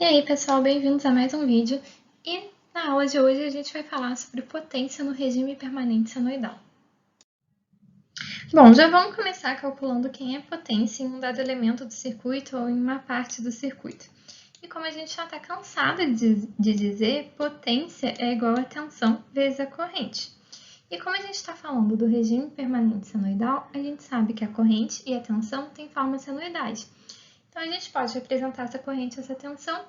E aí, pessoal, bem-vindos a mais um vídeo. E na aula de hoje a gente vai falar sobre potência no regime permanente senoidal. Bom, já vamos começar calculando quem é potência em um dado elemento do circuito ou em uma parte do circuito. E como a gente já está cansada de dizer, potência é igual a tensão vezes a corrente. E como a gente está falando do regime permanente senoidal, a gente sabe que a corrente e a tensão têm forma senoidais. Então, a gente pode representar essa corrente, essa tensão,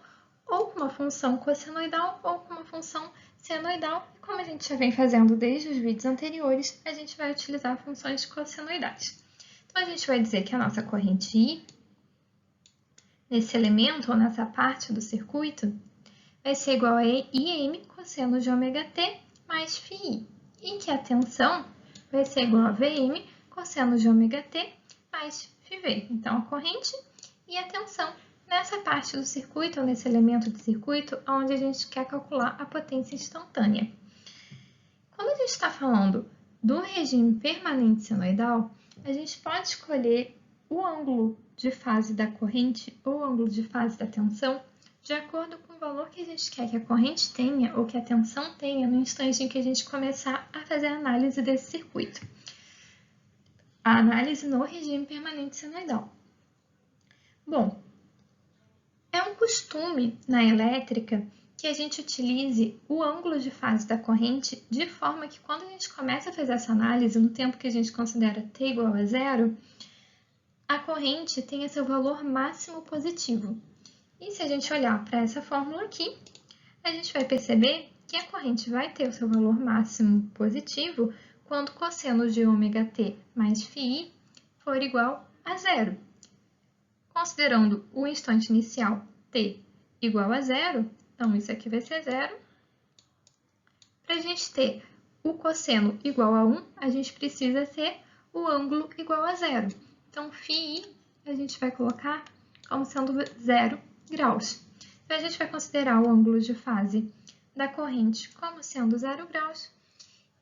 ou com uma função cossenoidal ou com uma função senoidal. E como a gente já vem fazendo desde os vídeos anteriores, a gente vai utilizar funções cossenoidais. Então, a gente vai dizer que a nossa corrente I, nesse elemento ou nessa parte do circuito, vai ser igual a Im cosseno de ômega t mais φi. E que a tensão vai ser igual a Vm cosseno de ômega t mais φv. Então, a corrente e a tensão nessa parte do circuito, ou nesse elemento de circuito, onde a gente quer calcular a potência instantânea. Quando a gente está falando do regime permanente senoidal, a gente pode escolher o ângulo de fase da corrente ou o ângulo de fase da tensão de acordo com o valor que a gente quer que a corrente tenha ou que a tensão tenha no instante em que a gente começar a fazer a análise desse circuito. A análise no regime permanente senoidal. Bom, é um costume na elétrica que a gente utilize o ângulo de fase da corrente de forma que quando a gente começa a fazer essa análise, no tempo que a gente considera t igual a zero, a corrente tenha seu valor máximo positivo. E se a gente olhar para essa fórmula aqui, a gente vai perceber que a corrente vai ter o seu valor máximo positivo quando cosseno de ômega t mais φi for igual a zero. Considerando o instante inicial t igual a zero, então isso aqui vai ser zero. Para a gente ter o cosseno igual a 1, a gente precisa ter o ângulo igual a zero. Então, φi a gente vai colocar como sendo 0 graus. Então, a gente vai considerar o ângulo de fase da corrente como sendo 0 graus.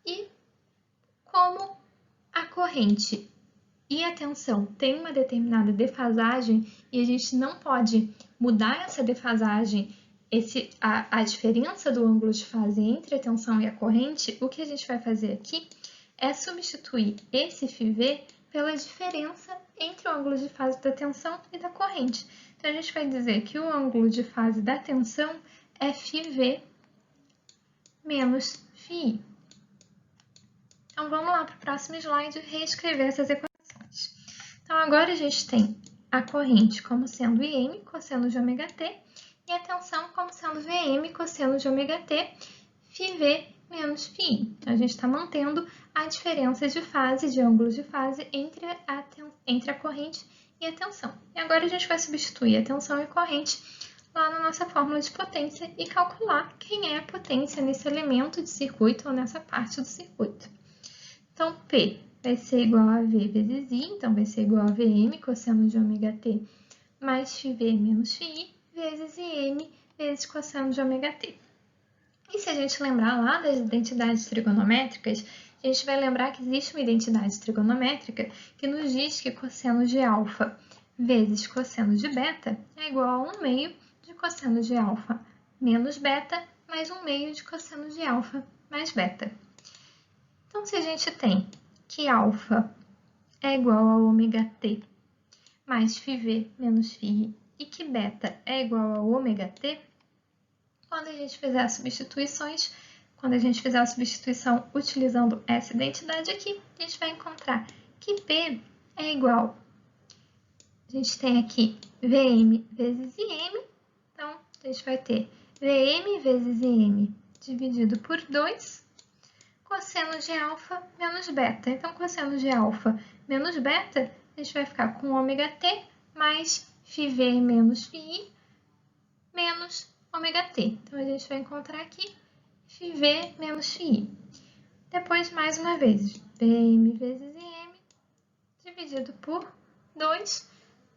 E como a corrente e a tensão tem uma determinada defasagem e a gente não pode mudar essa defasagem, a diferença do ângulo de fase entre a tensão e a corrente, o que a gente vai fazer aqui é substituir esse φv pela diferença entre o ângulo de fase da tensão e da corrente. Então, a gente vai dizer que o ângulo de fase da tensão é φv menos φi. Então, vamos lá para o próximo slide reescrever essas equações. Então, agora a gente tem a corrente como sendo Im cosseno de ômega t e a tensão como sendo Vm cosseno de ômega t, φv menos φi. Então, a gente está mantendo a diferença de fase, de ângulo de fase entre a corrente e a tensão. E agora a gente vai substituir a tensão e a corrente lá na nossa fórmula de potência e calcular quem é a potência nesse elemento de circuito ou nessa parte do circuito. Então, P vai ser igual a V vezes I, então vai ser igual a Vm cosseno de ômega t mais φv menos φi vezes Im vezes cosseno de ômega t. E se a gente lembrar lá das identidades trigonométricas, a gente vai lembrar que existe uma identidade trigonométrica que nos diz que cosseno de alfa vezes cosseno de beta é igual a 1 meio de cosseno de alfa menos beta mais 1 meio de cosseno de alfa mais beta. Então, se a gente tem que alfa é igual a ômega t mais φv menos φi e que beta é igual a ômega t, quando a gente fizer as substituições, quando a gente fizer a substituição utilizando essa identidade aqui, a gente vai encontrar que P é igual. A gente tem aqui Vm vezes Im, então a gente vai ter Vm vezes Im dividido por 2, cosseno de alfa menos beta. Então, cosseno de alfa menos beta, a gente vai ficar com ômega t mais φv menos φi menos ômega t. Então, a gente vai encontrar aqui φv menos φi. Depois, mais uma vez, Vm vezes Im dividido por 2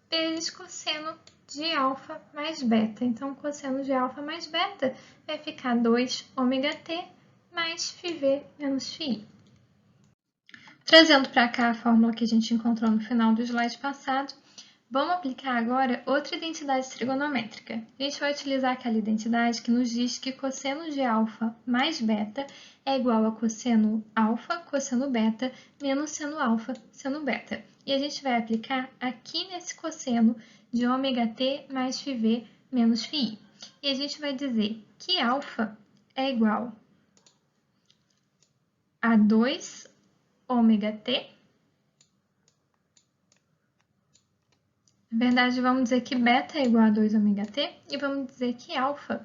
vezes cosseno de alfa mais beta. Então, cosseno de alfa mais beta vai ficar 2 ômega t mais φv menos φi. Trazendo para cá a fórmula que a gente encontrou no final do slide passado, Vamos aplicar agora outra identidade trigonométrica. A gente vai utilizar aquela identidade que nos diz que cosseno de alfa mais beta é igual a cosseno alfa, cosseno beta, menos seno alfa, seno beta. E a gente vai aplicar aqui nesse cosseno de ômega t mais φv menos φi. E a gente vai dizer que alfa é igual a 2 ômega t. Na verdade, vamos dizer que beta é igual a 2 ômega t e vamos dizer que alfa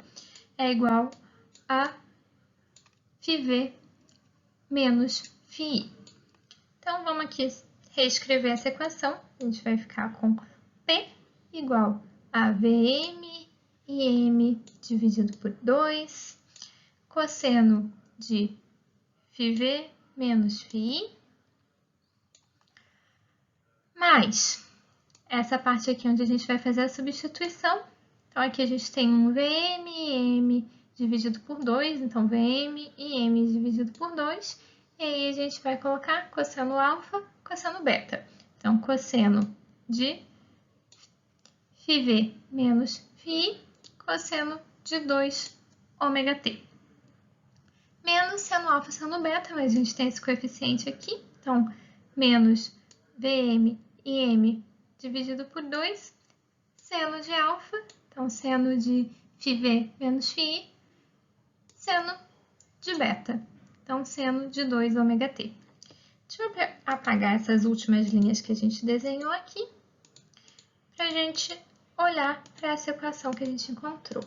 é igual a φv menos φi. Então, vamos aqui reescrever essa equação. A gente vai ficar com P igual a Vm e M dividido por 2, cosseno de φv menos φi, mais essa parte aqui onde a gente vai fazer a substituição. Então, aqui a gente tem um Vm e M dividido por 2, então Vm e M dividido por 2, e aí a gente vai colocar cosseno alfa, cosseno beta. Então, cosseno de φv menos φi, cosseno de 2 ômega t. Menos seno alfa, seno beta, mas a gente tem esse coeficiente aqui, então, menos Vm e M dividido por 2, seno de alfa, então seno de φv menos φi, seno de beta, então seno de 2 ômega t. Deixa eu apagar essas últimas linhas que a gente desenhou aqui, para a gente olhar para essa equação que a gente encontrou.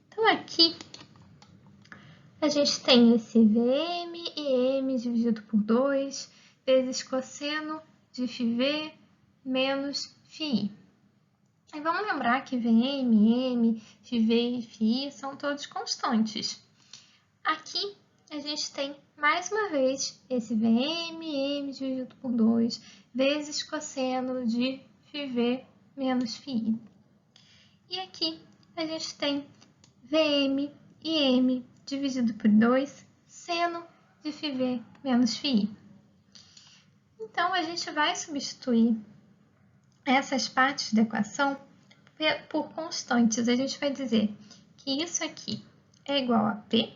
Então, aqui a gente tem esse Vm e M dividido por 2 vezes cosseno de φv menos φi. E vamos lembrar que Vm, M, φv e φi são todos constantes. Aqui a gente tem mais uma vez esse Vm e M dividido por 2 vezes cosseno de φv menos φi. E aqui a gente tem Vm e M dividido por 2 seno de φv menos φi. Então, a gente vai substituir essas partes da equação por constantes. A gente vai dizer que isso aqui é igual a P.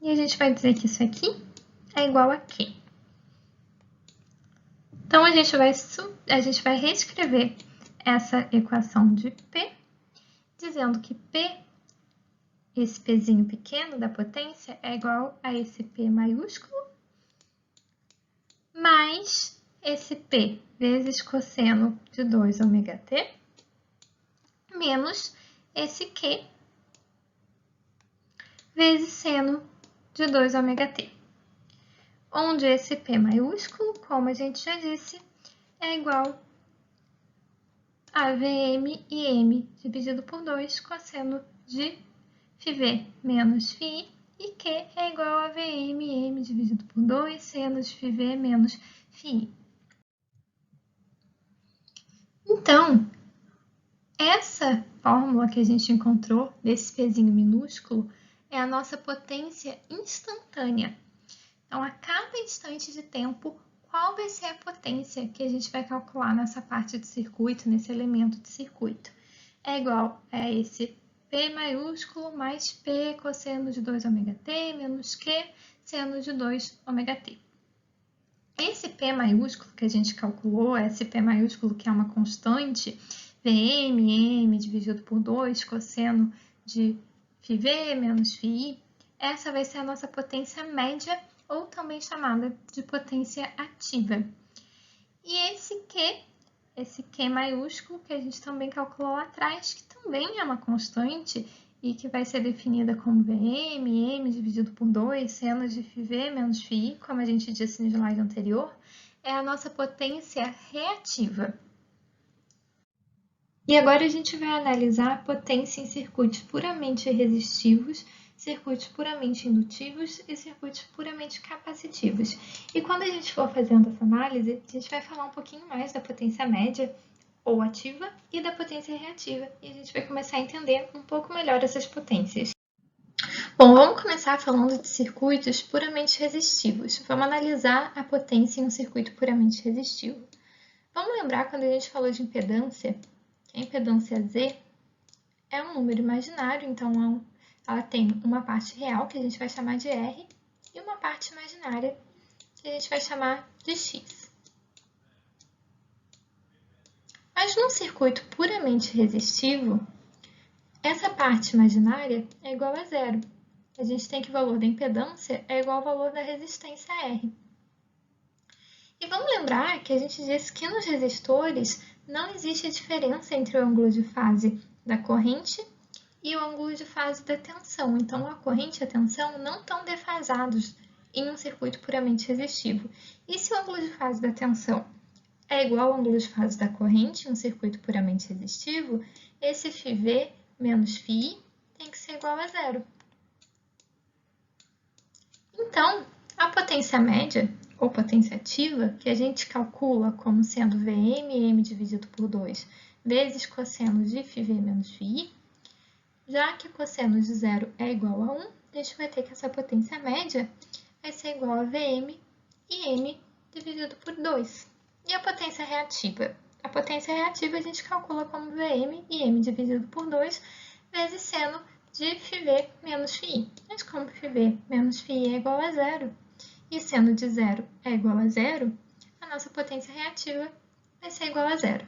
E a gente vai dizer que isso aqui é igual a Q. Então, a gente vai reescrever essa equação de P, dizendo que P, esse Pzinho pequeno da potência, é igual a esse P maiúsculo, mais esse P vezes cosseno de 2 ômega t, menos esse Q vezes seno de 2 ômega t. Onde esse P maiúsculo, como a gente já disse, é igual a Vm e M dividido por 2 cosseno de φv menos φi, e Q é igual a Vm e M dividido por 2 seno de φv menos φi. Então, essa fórmula que a gente encontrou desse Pzinho minúsculo é a nossa potência instantânea. Então, a cada instante de tempo, qual vai ser a potência que a gente vai calcular nessa parte do circuito, nesse elemento de circuito? É igual a esse P maiúsculo mais P cosseno de 2 ômega t menos Q seno de 2 ômega t. Esse P maiúsculo que a gente calculou, esse P maiúsculo que é uma constante, Vm, M dividido por 2 cosseno de φv menos φi, essa vai ser a nossa potência média, ou também chamada de potência ativa. E esse Q maiúsculo, que a gente também calculou lá atrás, que também é uma constante e que vai ser definida como Vm, M dividido por 2, seno de φv menos φi, como a gente disse no slide anterior, é a nossa potência reativa. E agora a gente vai analisar a potência em circuitos puramente resistivos, circuitos puramente indutivos e circuitos puramente capacitivos. E quando a gente for fazendo essa análise, a gente vai falar um pouquinho mais da potência média ou ativa e da potência reativa. E a gente vai começar a entender um pouco melhor essas potências. Bom, vamos começar falando de circuitos puramente resistivos. Vamos analisar a potência em um circuito puramente resistivo. Vamos lembrar quando a gente falou de impedância, que a impedância Z é um número imaginário, então ela tem uma parte real, que a gente vai chamar de R, e uma parte imaginária, que a gente vai chamar de X. Mas num circuito puramente resistivo, essa parte imaginária é igual a zero. A gente tem que o valor da impedância é igual ao valor da resistência R. E vamos lembrar que a gente disse que nos resistores não existe diferença entre o ângulo de fase da corrente e o ângulo de fase da tensão. Então, a corrente e a tensão não estão defasados em um circuito puramente resistivo. E se o ângulo de fase da tensão é igual ao ângulo de fase da corrente em um circuito puramente resistivo, esse φV menos φI tem que ser igual a zero. Então, a potência média, ou potência ativa, que a gente calcula como sendo Vm dividido por 2 vezes cosseno de φV menos φI, já que cosseno de zero é igual a 1, a gente vai ter que essa potência média vai ser igual a Vm e m dividido por 2. E a potência reativa? A potência reativa a gente calcula como Vm e m dividido por 2 vezes seno de φV menos φI. Mas como φV menos φI é igual a zero, e seno de zero é igual a zero, a nossa potência reativa vai ser igual a zero.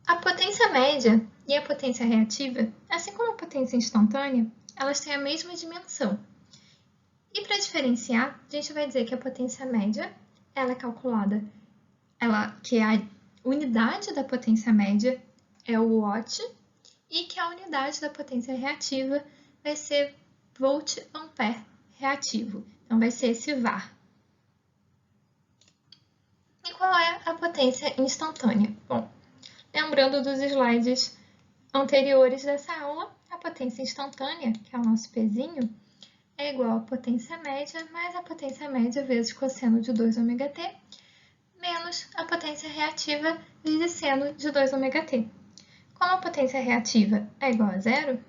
A potência média e a potência reativa, assim como a potência instantânea, elas têm a mesma dimensão. E para diferenciar, a gente vai dizer que a potência média ela é calculada, que a unidade da potência média é o watt e que a unidade da potência reativa vai ser volt-ampere reativo. Então, vai ser esse VAR. E qual é a potência instantânea? Bom, lembrando dos slides anteriores dessa aula, a potência instantânea, que é o nosso Pzinho, é igual à potência média mais a potência média vezes cosseno de 2ωt, menos a potência reativa vezes seno de 2ωt. Como a potência reativa é igual a zero,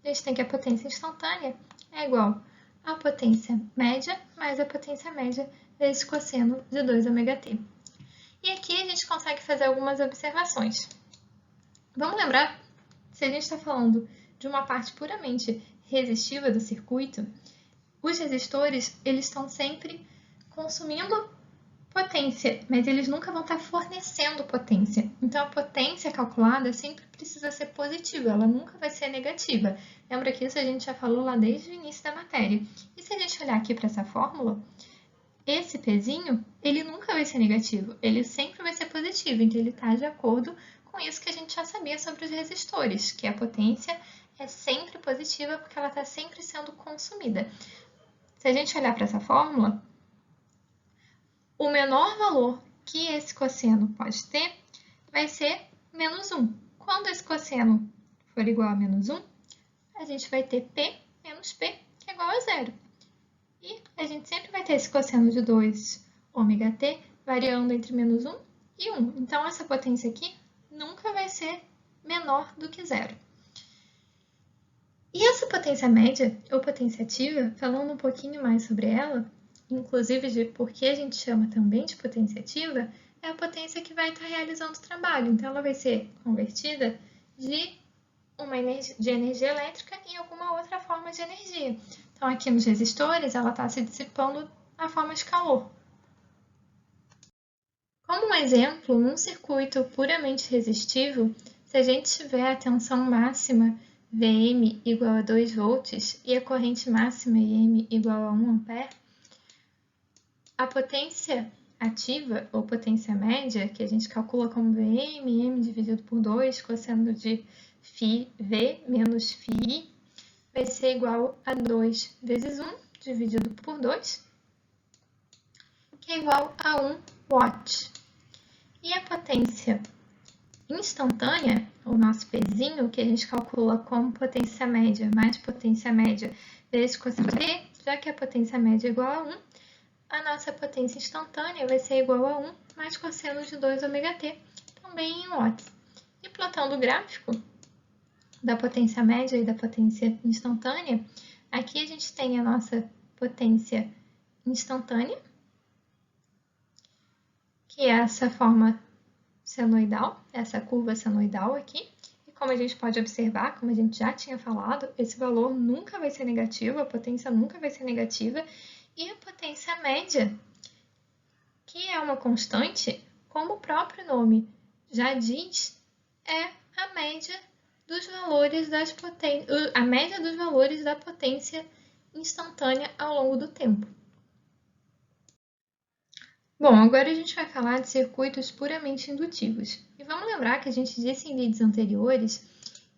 a gente tem que a potência instantânea é igual à potência média mais a potência média vezes cosseno de 2ωt. E aqui a gente consegue fazer algumas observações. Vamos lembrar, se a gente está falando de uma parte puramente resistiva do circuito, os resistores eles estão sempre consumindo potência, mas eles nunca vão estar fornecendo potência. Então, a potência calculada sempre precisa ser positiva, ela nunca vai ser negativa. Lembra que isso a gente já falou lá desde o início da matéria. E se a gente olhar aqui para essa fórmula, esse Pzinho, ele nunca vai ser negativo, ele sempre vai ser positivo, então ele está de acordo com isso que a gente já sabia sobre os resistores, que a potência é sempre positiva porque ela está sempre sendo consumida. Se a gente olhar para essa fórmula, o menor valor que esse cosseno pode ter vai ser menos 1. Quando esse cosseno for igual a menos 1, a gente vai ter P menos P, que é igual a zero. E a gente sempre vai ter esse cosseno de 2ωt variando entre menos 1 e 1. Então, essa potência aqui nunca vai ser menor do que zero. E essa potência média, ou potência ativa, falando um pouquinho mais sobre ela, inclusive de por que a gente chama também de potência ativa, é a potência que vai estar realizando o trabalho. Então, ela vai ser convertida de energia elétrica em alguma outra forma de energia. Então, aqui nos resistores, ela está se dissipando na forma de calor. Como um exemplo, num circuito puramente resistivo, se a gente tiver a tensão máxima Vm igual a 2 volts e a corrente máxima Im igual a 1 ampere, a potência ativa, ou potência média, que a gente calcula como Vm, m dividido por 2, cosseno de φV menos φI, vai ser igual a 2 vezes 1 dividido por 2, que é igual a 1 watt. E a potência instantânea, o nosso Pzinho, que a gente calcula como potência média mais potência média vezes cosseno de P, já que a potência média é igual a 1, a nossa potência instantânea vai ser igual a 1 mais cosseno de 2ωt, também em watts. E plotando o gráfico, da potência média e da potência instantânea, aqui a gente tem a nossa potência instantânea, que é essa forma senoidal, essa curva senoidal aqui. E como a gente pode observar, como a gente já tinha falado, esse valor nunca vai ser negativo, a potência nunca vai ser negativa. E a potência média, que é uma constante, como o próprio nome já diz, é a média dos valores a média dos valores da potência instantânea ao longo do tempo. Bom, agora a gente vai falar de circuitos puramente indutivos. E vamos lembrar que a gente disse em vídeos anteriores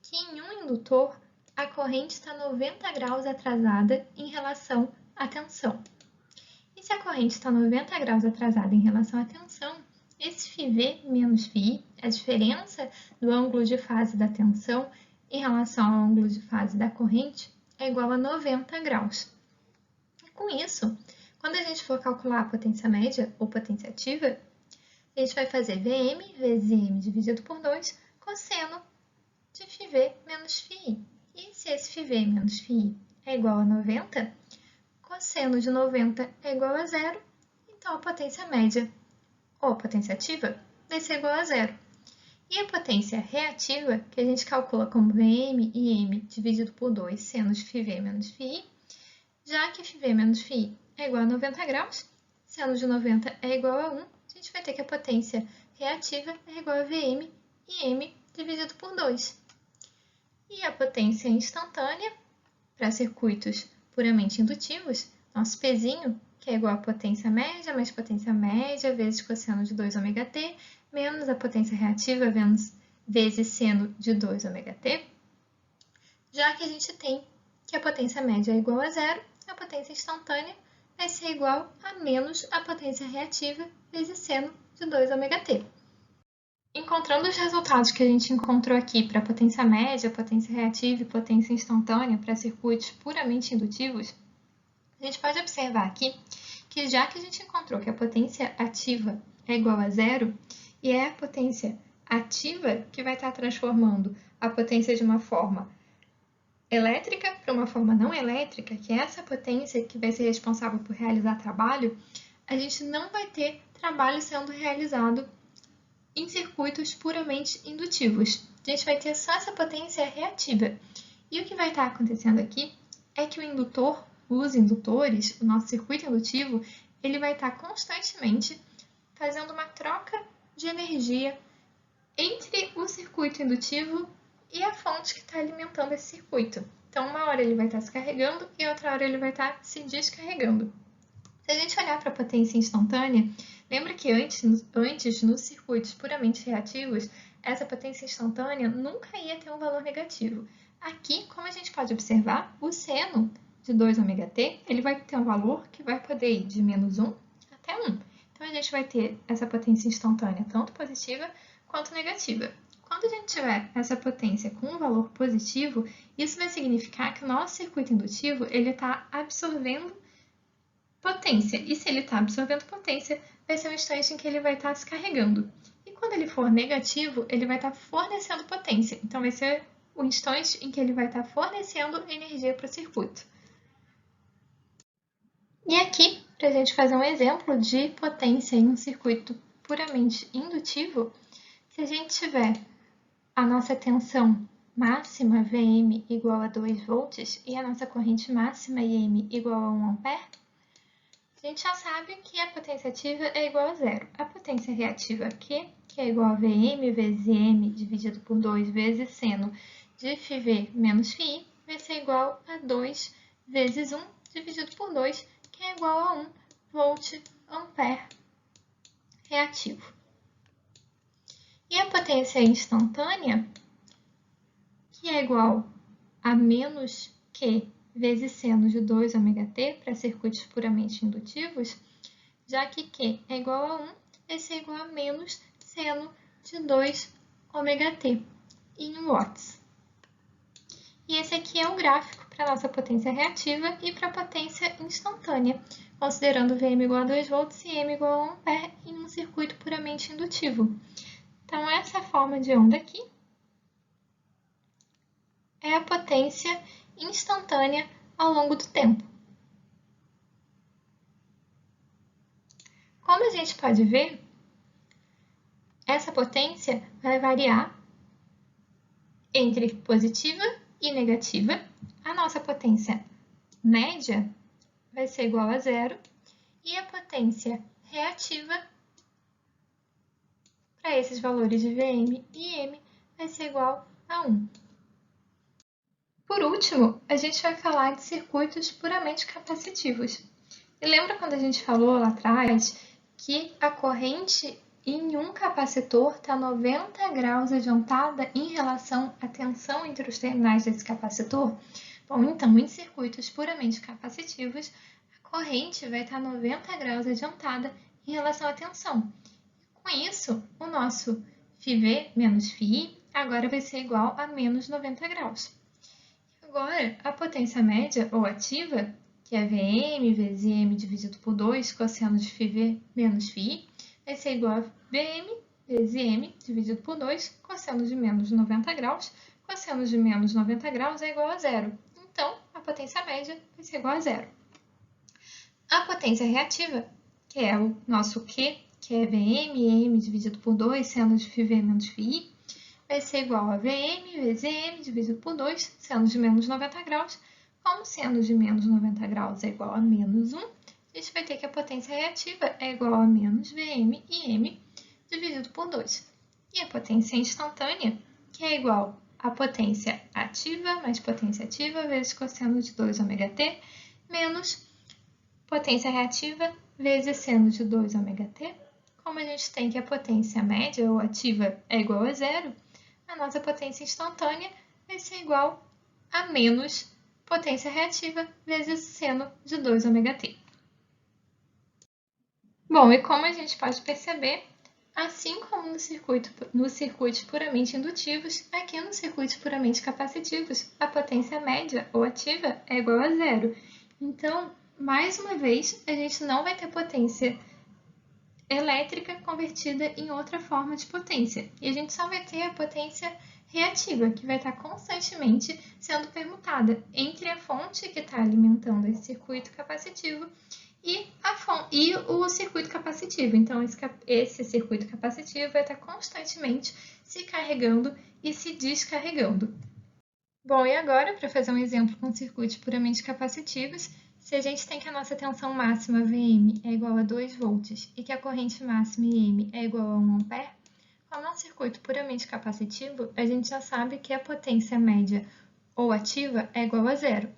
que em um indutor a corrente está 90 graus atrasada em relação à tensão. E se a corrente está 90 graus atrasada em relação à tensão, esse φV menos φI, a diferença do ângulo de fase da tensão em relação ao ângulo de fase da corrente, é igual a 90 graus. E com isso, quando a gente for calcular a potência média ou potência ativa, a gente vai fazer Vm vezes M dividido por 2 cosseno de φV menos φI. E se esse φV menos φI é igual a 90, cosseno de 90 é igual a zero, então a potência média ou a potência ativa vai ser igual a zero. E a potência reativa, que a gente calcula como Vm e M dividido por 2 seno de φV menos φI, já que φV menos φI é igual a 90 graus, seno de 90 é igual a 1, a gente vai ter que a potência reativa é igual a Vm e M dividido por 2. E a potência instantânea, para circuitos puramente indutivos, nosso Pzinho, que é igual a potência média mais potência média vezes cosseno de 2ωt, menos a potência reativa vezes seno de 2ωt, já que a gente tem que a potência média é igual a zero, a potência instantânea vai ser igual a menos a potência reativa vezes seno de 2ωt. Encontrando os resultados que a gente encontrou aqui para potência média, potência reativa e potência instantânea para circuitos puramente indutivos, a gente pode observar aqui que já que a gente encontrou que a potência ativa é igual a zero, e é a potência ativa que vai estar transformando a potência de uma forma elétrica para uma forma não elétrica, que é essa potência que vai ser responsável por realizar trabalho, a gente não vai ter trabalho sendo realizado em circuitos puramente indutivos. A gente vai ter só essa potência reativa. E o que vai estar acontecendo aqui é que o indutor, os indutores, o nosso circuito indutivo, ele vai estar constantemente fazendo uma troca de energia entre o circuito indutivo e a fonte que está alimentando esse circuito. Então, uma hora ele vai estar se carregando e outra hora ele vai estar se descarregando. Se a gente olhar para a potência instantânea, lembra que antes, nos circuitos puramente reativos, essa potência instantânea nunca ia ter um valor negativo. Aqui, como a gente pode observar, o seno de 2ωt, ele vai ter um valor que vai poder ir de menos 1 até 1. Então, a gente vai ter essa potência instantânea tanto positiva quanto negativa. Quando a gente tiver essa potência com um valor positivo, isso vai significar que o nosso circuito indutivo está absorvendo potência. E se ele está absorvendo potência, vai ser um instante em que ele vai estar se carregando. E quando ele for negativo, ele vai estar fornecendo potência. Então, vai ser o instante em que ele vai estar fornecendo energia para o circuito. E aqui, para a gente fazer um exemplo de potência em um circuito puramente indutivo, se a gente tiver a nossa tensão máxima Vm igual a 2 volts e a nossa corrente máxima Im igual a 1 ampere, a gente já sabe que a potência ativa é igual a zero. A potência reativa aqui, que é igual a Vm vezes M dividido por 2 vezes seno de φV menos φI, vai ser igual a 2 vezes 1 dividido por 2, que é igual a 1 volt ampere reativo. E a potência instantânea, que é igual a menos Q vezes seno de 2ωt para circuitos puramente indutivos, já que Q é igual a 1, vai ser igual a menos seno de 2ωt em watts. E esse aqui é o gráfico para a nossa potência reativa e para a potência instantânea, considerando Vm igual a 2 volts e M igual a 1 ampere em um circuito puramente indutivo. Então, essa forma de onda aqui é a potência instantânea ao longo do tempo. Como a gente pode ver, essa potência vai variar entre positiva e negativa. A nossa potência média vai ser igual a zero e a potência reativa para esses valores de Vm e m vai ser igual a 1. Por último, a gente vai falar de circuitos puramente capacitivos. E lembra quando a gente falou lá atrás que a corrente em um capacitor está 90 graus adiantada em relação à tensão entre os terminais desse capacitor? Bom, então, em circuitos puramente capacitivos, a corrente vai estar 90 graus adiantada em relação à tensão. Com isso, o nosso φV menos φI agora vai ser igual a menos 90 graus. Agora, a potência média ou ativa, que é Vm vezes m dividido por 2 cosseno de φV menos φI, vai ser igual a Vm vezes m dividido por 2 cosseno de menos 90 graus. Cosseno de menos 90 graus é igual a zero. Então, a potência média vai ser igual a zero. A potência reativa, que é o nosso Q, que é Vm m dividido por 2 seno de φV menos φI, vai ser igual a Vm vezes m dividido por 2, seno de menos 90 graus. Como seno de menos 90 graus é igual a menos 1, a gente vai ter que a potência reativa é igual a menos Vm e m dividido por 2. E a potência instantânea, que é igual a potência ativa mais potência ativa vezes cosseno de 2 ômega-t, menos potência reativa vezes seno de 2 ômega-t. Como a gente tem que a potência média ou ativa é igual a zero, a nossa potência instantânea vai ser igual a menos potência reativa vezes seno de 2 ômega-t. Bom, e como a gente pode perceber, assim como nos circuitos puramente indutivos, aqui nos circuitos puramente capacitivos, a potência média ou ativa é igual a zero. Então, mais uma vez, a gente não vai ter potência elétrica convertida em outra forma de potência. E a gente só vai ter a potência reativa, que vai estar constantemente sendo permutada entre a fonte que está alimentando esse circuito capacitivo e o circuito capacitivo. Então, esse circuito capacitivo vai estar constantemente se carregando e se descarregando. Bom, e agora, para fazer um exemplo com circuitos puramente capacitivos, se a gente tem que a nossa tensão máxima Vm é igual a 2 volts e que a corrente máxima Im é igual a 1 ampere, como é um circuito puramente capacitivo, a gente já sabe que a potência média ou ativa é igual a zero.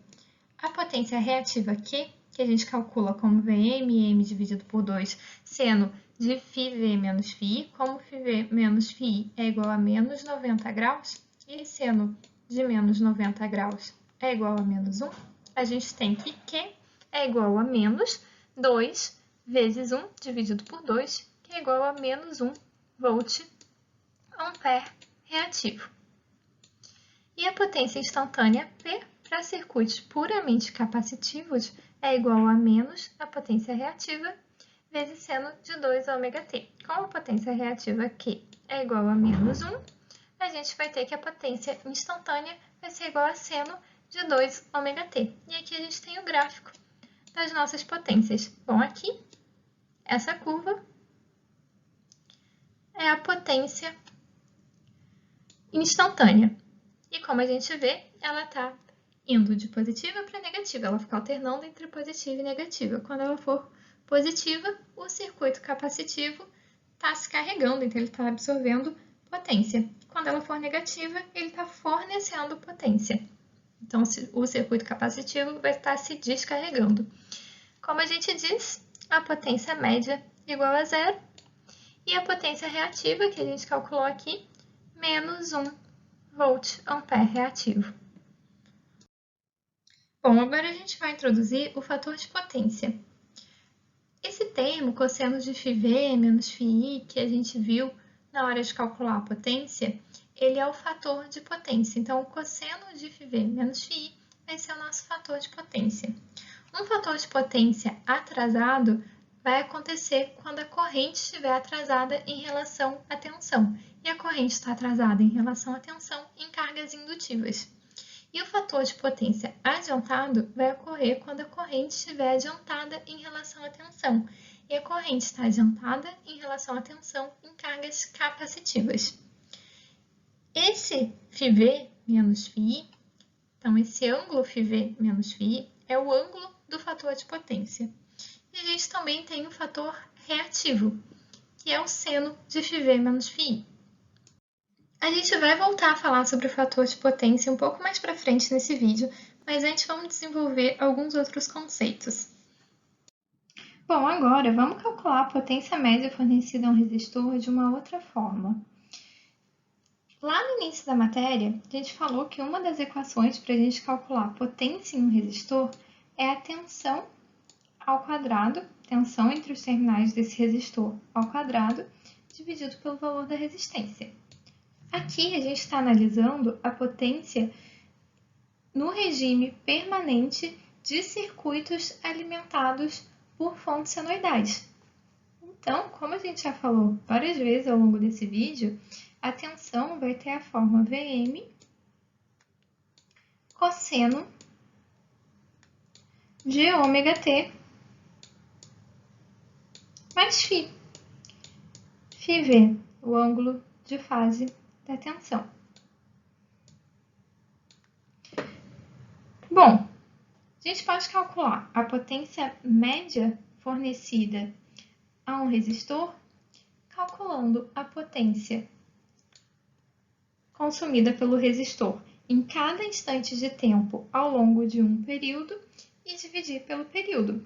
A potência reativa Q, que a gente calcula como Vm e m dividido por 2, seno de φV menos φI, como φV menos φI é igual a menos 90 graus, e seno de menos 90 graus é igual a menos 1, a gente tem que Q é igual a menos 2 vezes 1 dividido por 2, que é igual a menos 1 volt ampere reativo. E a potência instantânea P para circuitos puramente capacitivos é igual a menos a potência reativa vezes seno de 2 ômega-t. Como a potência reativa Q é igual a menos 1, a gente vai ter que a potência instantânea vai ser igual a seno de 2 ômega-t. E aqui a gente tem o gráfico das nossas potências. Bom, aqui, essa curva é a potência instantânea. E como a gente vê, ela está indo de positiva para negativa. Ela fica alternando entre positiva e negativa. Quando ela for positiva, o circuito capacitivo está se carregando, então ele está absorvendo potência. Quando ela for negativa, ele está fornecendo potência. Então, o circuito capacitivo vai estar se descarregando. Como a gente diz, a potência média igual a zero e a potência reativa, que a gente calculou aqui, menos 1 volt ampere reativo. Bom, agora a gente vai introduzir o fator de potência. Esse termo, cosseno de φV menos φI, que a gente viu na hora de calcular a potência, ele é o fator de potência. Então, o cosseno de φV menos φI vai ser o nosso fator de potência. Um fator de potência atrasado vai acontecer quando a corrente estiver atrasada em relação à tensão. E a corrente está atrasada em relação à tensão em cargas indutivas. E o fator de potência adiantado vai ocorrer quando a corrente estiver adiantada em relação à tensão. E a corrente está adiantada em relação à tensão em cargas capacitivas. Esse φV menos φI, então esse ângulo φV menos φI é o ângulo do fator de potência. E a gente também tem o fator reativo, que é o seno de φV menos φI. A gente vai voltar a falar sobre o fator de potência um pouco mais para frente nesse vídeo, mas antes vamos desenvolver alguns outros conceitos. Bom, agora vamos calcular a potência média fornecida a um resistor de uma outra forma. Lá no início da matéria, a gente falou que uma das equações para a gente calcular a potência em um resistor é a tensão ao quadrado, tensão entre os terminais desse resistor ao quadrado, dividido pelo valor da resistência. Aqui a gente está analisando a potência no regime permanente de circuitos alimentados por fontes senoidais. Então, como a gente já falou várias vezes ao longo desse vídeo, a tensão vai ter a forma Vm cosseno de ômega-t mais φ. φV, o ângulo de fase da tensão. Bom, a gente pode calcular a potência média fornecida a um resistor calculando a potência consumida pelo resistor em cada instante de tempo ao longo de um período e dividir pelo período.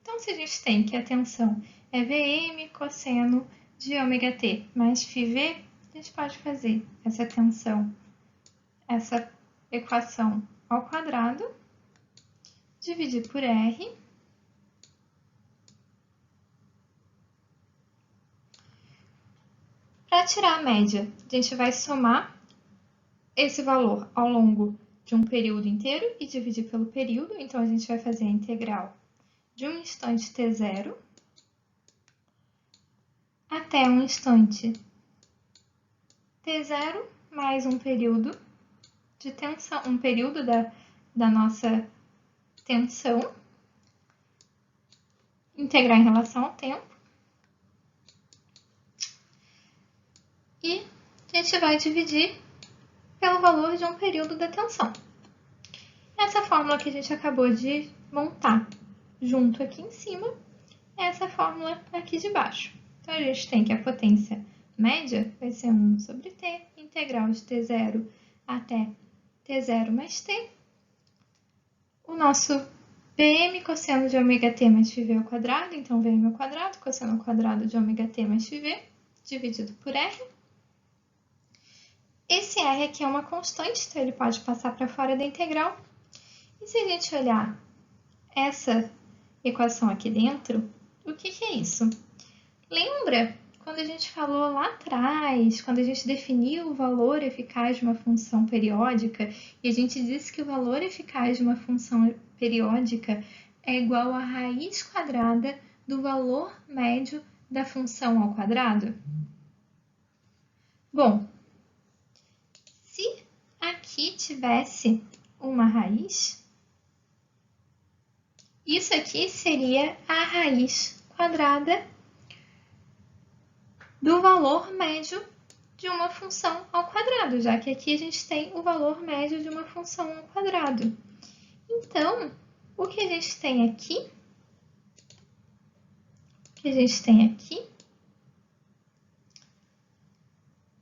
Então, se a gente tem que a tensão é Vm cosseno de ômega-t mais φV, a gente pode fazer essa tensão, essa equação ao quadrado, dividir por R, para tirar a média, a gente vai somar esse valor ao longo de um período inteiro e dividir pelo período. Então, a gente vai fazer a integral de um instante t0 até um instante t0 mais um período de tensão, um período da nossa tensão, integrar em relação ao tempo. E a gente vai dividir pelo valor de um período da tensão. Essa fórmula que a gente acabou de montar junto aqui em cima é essa fórmula aqui de baixo. Então, a gente tem que a potência média vai ser 1 sobre t, integral de t0 até t0 mais t. O nosso Vm cosseno de ômega-t mais φv ao quadrado, então Vm ao quadrado, cosseno ao quadrado de ômega-t mais φv, dividido por R. Esse R aqui é uma constante, então ele pode passar para fora da integral. E se a gente olhar essa equação aqui dentro, o que é isso? Lembra quando a gente falou lá atrás, quando a gente definiu o valor eficaz de uma função periódica, e a gente disse que o valor eficaz de uma função periódica é igual à raiz quadrada do valor médio da função ao quadrado? Bom, se aqui tivesse uma raiz, isso aqui seria a raiz quadrada do valor médio de uma função ao quadrado, já que aqui a gente tem o valor médio de uma função ao quadrado. Então, o que a gente tem aqui?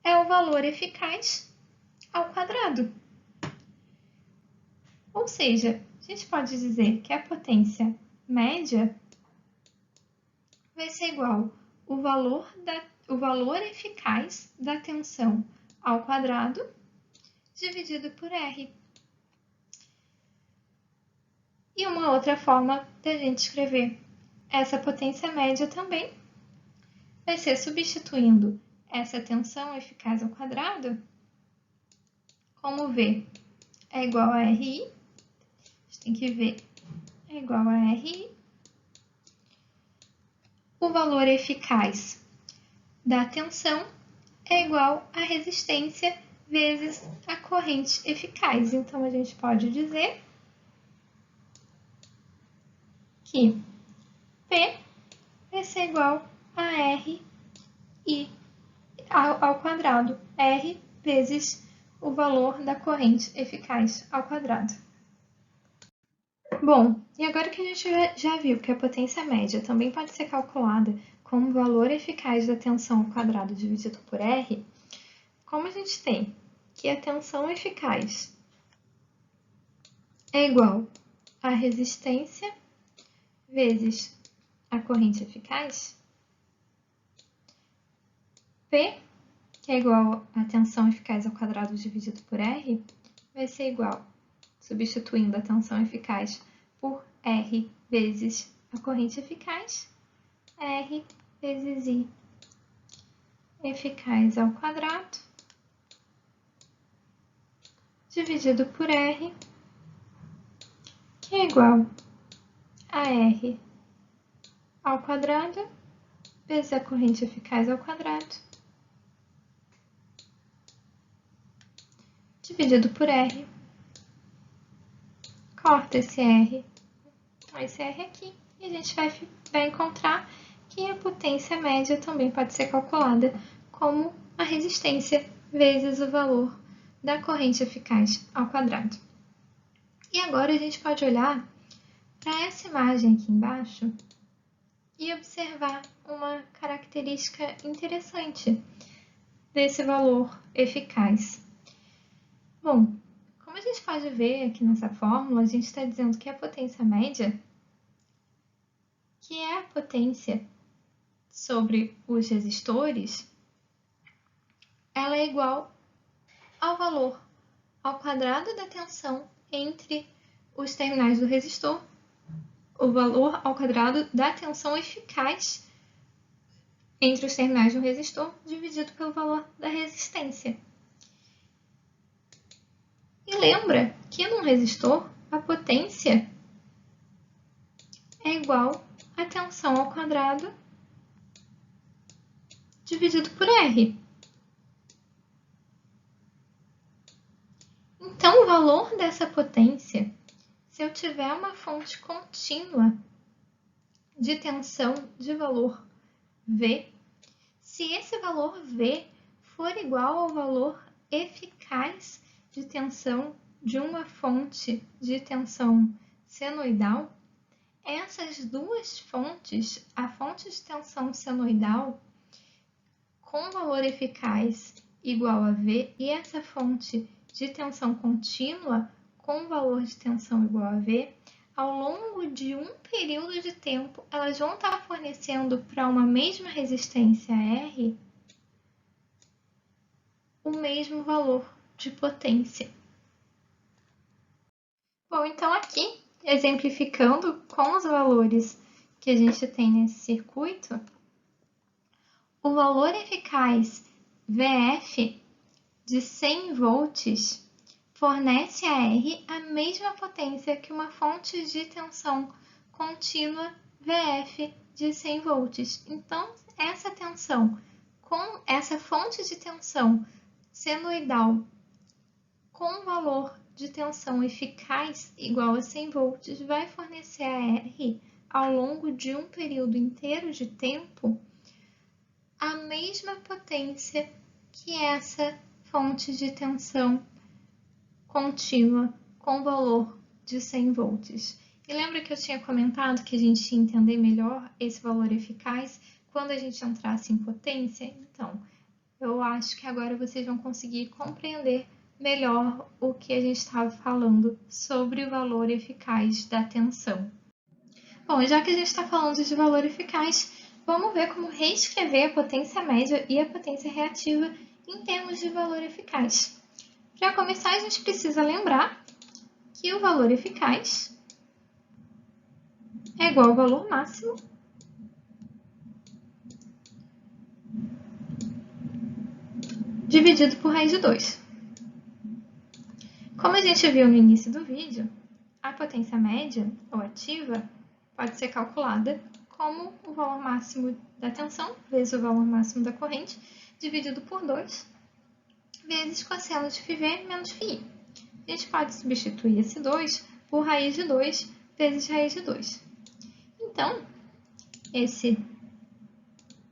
É o valor eficaz ao quadrado. Ou seja, a gente pode dizer que a potência média vai ser igual ao valor eficaz da tensão ao quadrado dividido por R. E uma outra forma da gente escrever essa potência média também vai ser substituindo essa tensão eficaz ao quadrado, como V é igual a RI, a gente tem que V é igual a RI, o valor eficaz da tensão é igual à resistência vezes a corrente eficaz. Então, a gente pode dizer que P vai ser igual a R ao quadrado, R vezes o valor da corrente eficaz ao quadrado. Bom, e agora que a gente já viu que a potência média também pode ser calculada como o valor eficaz da tensão ao quadrado dividido por R, como a gente tem que a tensão eficaz é igual à resistência vezes a corrente eficaz, P, que é igual à tensão eficaz ao quadrado dividido por R, vai ser igual, substituindo a tensão eficaz por R vezes a corrente eficaz, R vezes I eficaz ao quadrado, dividido por R, que é igual a R ao quadrado vezes a corrente eficaz ao quadrado, dividido por R. Corta esse R, esse R aqui, e a gente vai encontrar que a potência média também pode ser calculada como a resistência vezes o valor da corrente eficaz ao quadrado. E agora a gente pode olhar para essa imagem aqui embaixo e observar uma característica interessante desse valor eficaz. Bom, como a gente pode ver aqui nessa fórmula, a gente está dizendo que a potência média, que é a potência sobre os resistores, ela é igual ao valor ao quadrado da tensão entre os terminais do resistor, o valor ao quadrado da tensão eficaz entre os terminais do resistor, dividido pelo valor da resistência. E lembra que num resistor, a potência é igual a tensão ao quadrado dividido por R. Então, o valor dessa potência, se eu tiver uma fonte contínua de tensão de valor V, se esse valor V for igual ao valor eficaz de tensão de uma fonte de tensão senoidal, essas duas fontes, a fonte de tensão senoidal com valor eficaz igual a V e essa fonte de tensão contínua com valor de tensão igual a V, ao longo de um período de tempo, elas vão estar fornecendo para uma mesma resistência R o mesmo valor de potência. Bom, então aqui, exemplificando com os valores que a gente tem nesse circuito, o valor eficaz VF de 100 volts fornece a R a mesma potência que uma fonte de tensão contínua VF de 100 volts. Então, essa tensão com essa fonte de tensão senoidal com valor de tensão eficaz igual a 100 volts vai fornecer a R ao longo de um período inteiro de tempo a mesma potência que essa fonte de tensão contínua com valor de 100 volts. E lembra que eu tinha comentado que a gente ia entender melhor esse valor eficaz quando a gente entrasse em potência? Então, eu acho que agora vocês vão conseguir compreender melhor o que a gente estava falando sobre o valor eficaz da tensão. Bom, já que a gente está falando de valor eficaz, vamos ver como reescrever a potência média e a potência reativa em termos de valor eficaz. Para começar, a gente precisa lembrar que o valor eficaz é igual ao valor máximo dividido por raiz de 2. Como a gente viu no início do vídeo, a potência média, ou ativa, pode ser calculada como o valor máximo da tensão vezes o valor máximo da corrente, dividido por 2, vezes cosseno de φv menos φi. A gente pode substituir esse 2 por raiz de 2 vezes raiz de 2. Então, esse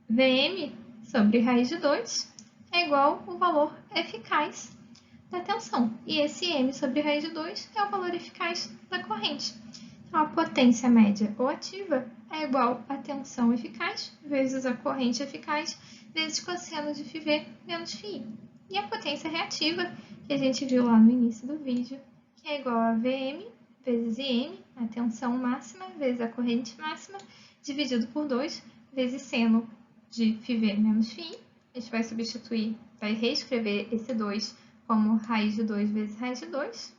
Vm sobre raiz de 2 é igual ao valor eficaz da tensão. E esse m sobre raiz de 2 é o valor eficaz da corrente. Então, a potência média ou ativa é igual à tensão eficaz vezes a corrente eficaz vezes cosseno de φv menos φi. E a potência reativa, que a gente viu lá no início do vídeo, que é igual a Vm vezes Im, a tensão máxima, vezes a corrente máxima, dividido por 2, vezes seno de φv menos φi. A gente vai substituir, vai reescrever esse 2 como raiz de 2 vezes raiz de 2.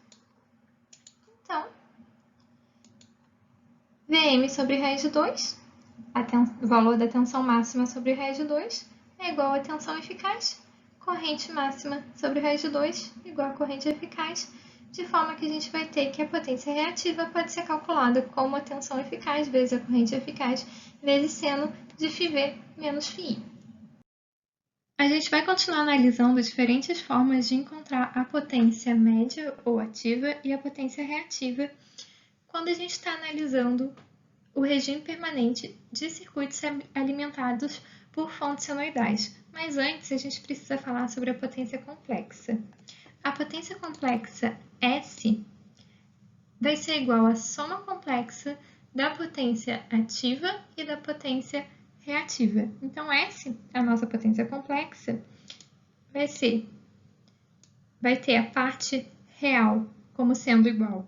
Então, Vm sobre raiz de 2, o valor da tensão máxima sobre raiz de 2, é igual à tensão eficaz, corrente máxima sobre raiz de 2 igual à corrente eficaz, de forma que a gente vai ter que a potência reativa pode ser calculada como a tensão eficaz vezes a corrente eficaz vezes seno de φv menos φi. A gente vai continuar analisando diferentes formas de encontrar a potência média ou ativa e a potência reativa quando a gente está analisando o regime permanente de circuitos alimentados por fontes senoidais. Mas antes, a gente precisa falar sobre a potência complexa. A potência complexa S vai ser igual à soma complexa da potência ativa e da potência reativa. Então, S, a nossa potência complexa, vai ter a parte real como sendo igual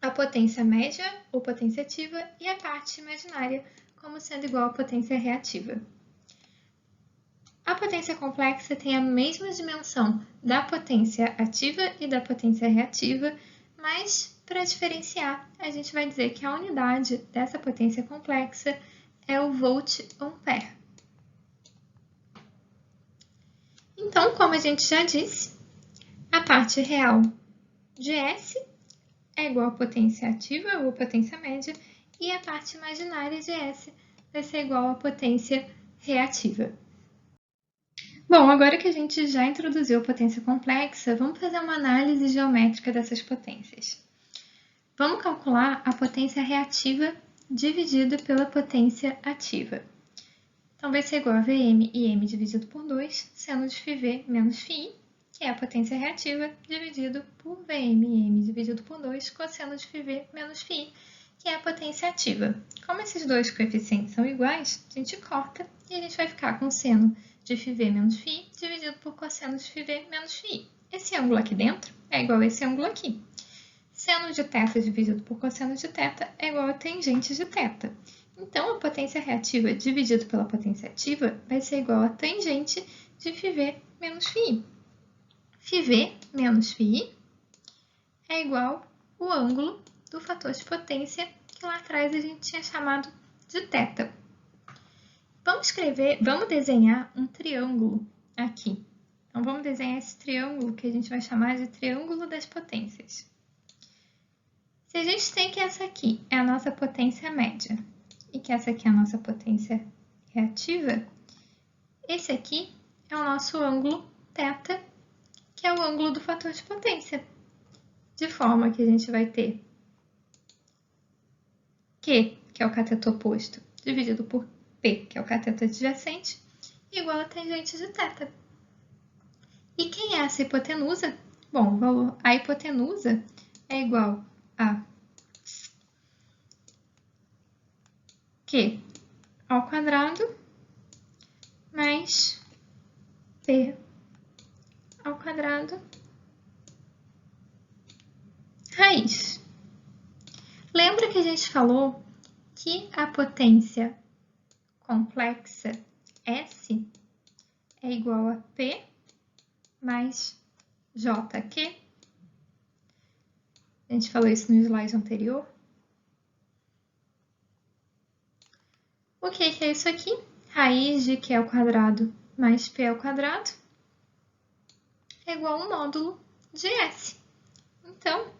à potência média ou potência ativa e a parte imaginária como sendo igual à potência reativa. A potência complexa tem a mesma dimensão da potência ativa e da potência reativa, mas para diferenciar, a gente vai dizer que a unidade dessa potência complexa é o volt-ampere. Então, como a gente já disse, a parte real de S é igual à potência ativa ou potência média, e a parte imaginária de S vai ser igual à potência reativa. Bom, agora que a gente já introduziu a potência complexa, vamos fazer uma análise geométrica dessas potências. Vamos calcular a potência reativa dividida pela potência ativa. Então, vai ser igual a Vm e m dividido por 2, seno de φv menos φi, que é a potência reativa, dividido por Vm e m dividido por 2, cosseno de φv menos φi, que é a potência ativa. Como esses dois coeficientes são iguais, a gente corta e a gente vai ficar com seno de φv menos φi dividido por cosseno de φv menos φi. Esse ângulo aqui dentro é igual a esse ângulo aqui. Seno de θ dividido por cosseno de θ é igual a tangente de θ. Então, a potência reativa dividido pela potência ativa vai ser igual a tangente de φv menos φi. φv menos φi é igual ao ângulo do fator de potência que lá atrás a gente tinha chamado de θ. Vamos desenhar um triângulo aqui. Então, vamos desenhar esse triângulo que a gente vai chamar de triângulo das potências. Se a gente tem que essa aqui é a nossa potência média e que essa aqui é a nossa potência reativa, esse aqui é o nosso ângulo θ, que é o ângulo do fator de potência. De forma que a gente vai ter Q, que é o cateto oposto, dividido por P, que é o cateto adjacente, igual a tangente de θ. E quem é essa hipotenusa? Bom, a hipotenusa é igual a Q ao quadrado mais P ao quadrado raiz. Lembra que a gente falou que a potência complexa S é igual a P mais JQ? A gente falou isso no slide anterior. O que é isso aqui? Raiz de Q ao quadrado mais P ao quadrado é igual a um módulo de S. Então,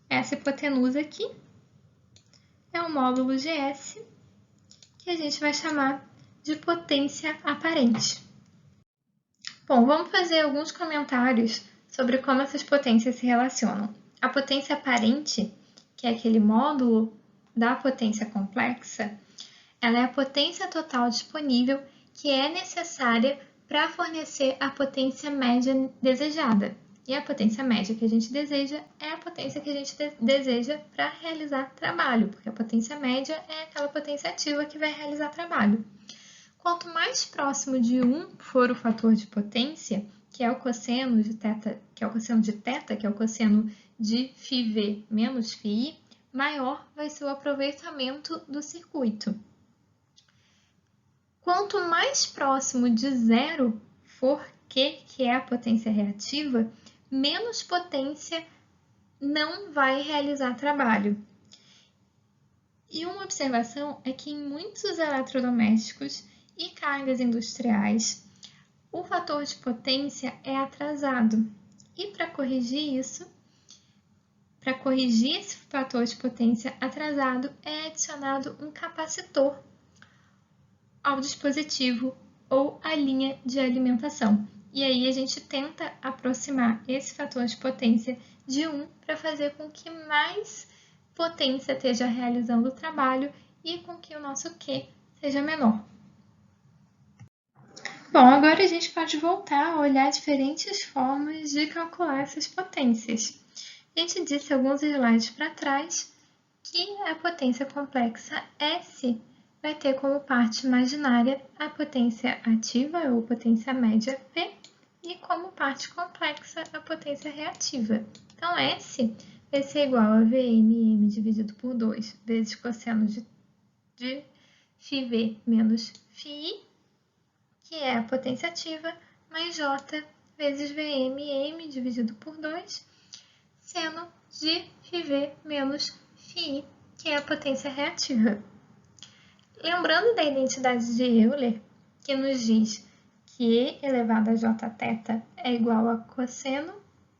essa hipotenusa aqui é um módulo de S que a gente vai chamar de potência aparente. Bom, vamos fazer alguns comentários sobre como essas potências se relacionam. A potência aparente, que é aquele módulo da potência complexa, ela é a potência total disponível que é necessária para fornecer a potência média desejada. E a potência média que a gente deseja é a potência que a gente deseja para realizar trabalho, porque a potência média é aquela potência ativa que vai realizar trabalho. Quanto mais próximo de 1 for o fator de potência, que é o cosseno de θ, que é o cosseno de θ, que é o cosseno de φv menos φi, maior vai ser o aproveitamento do circuito. Quanto mais próximo de 0 for Q, que é a potência reativa, menos potência não vai realizar trabalho. E uma observação é que em muitos eletrodomésticos e cargas industriais, o fator de potência é atrasado. E para corrigir isso, para corrigir esse fator de potência atrasado, é adicionado um capacitor ao dispositivo ou à linha de alimentação. E aí a gente tenta aproximar esse fator de potência de 1 para fazer com que mais potência esteja realizando o trabalho e com que o nosso Q seja menor. Bom, agora a gente pode voltar a olhar diferentes formas de calcular essas potências. A gente disse alguns slides para trás que a potência complexa S vai ter como parte imaginária a potência ativa ou potência média P e como parte complexa a potência reativa. Então, S vai ser igual a Vm dividido por 2 vezes cosseno de φv menos φi, que é a potência ativa, mais J vezes Vm dividido por 2 seno de φv menos φi, que é a potência reativa. Lembrando da identidade de Euler, que nos diz que E elevado a jθ é igual a cosseno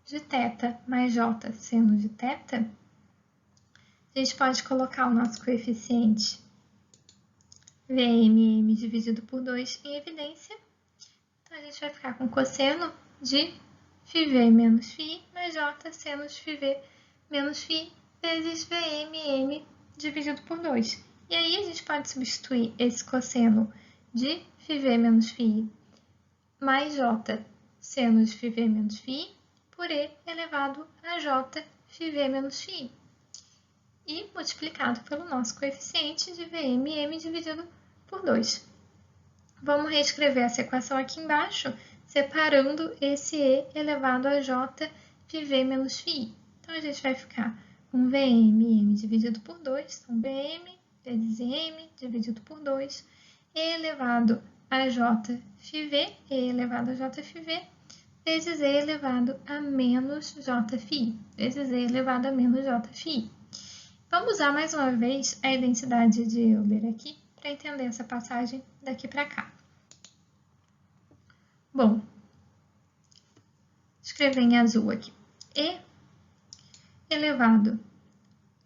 de θ mais J seno de θ, a gente pode colocar o nosso coeficiente Vm dividido por 2 em evidência. Então, a gente vai ficar com cosseno de φv menos φi mais J seno de φv menos φi vezes Vm dividido por 2. E aí a gente pode substituir esse cosseno de φv menos φi mais J seno de φv menos φi por E elevado a J φv menos φi e multiplicado pelo nosso coeficiente de Vm dividido por 2. Vamos reescrever essa equação aqui embaixo, separando esse E elevado a J φv menos φi. Então, a gente vai ficar com Vm dividido por 2, então Vm vezes m dividido por 2, E elevado a J φv, E elevado a J φv, vezes E elevado a menos J φi, vezes E elevado a menos J φi. Vamos usar mais uma vez a identidade de Euler aqui, para entender essa passagem daqui para cá. Bom, escrever em azul aqui. E elevado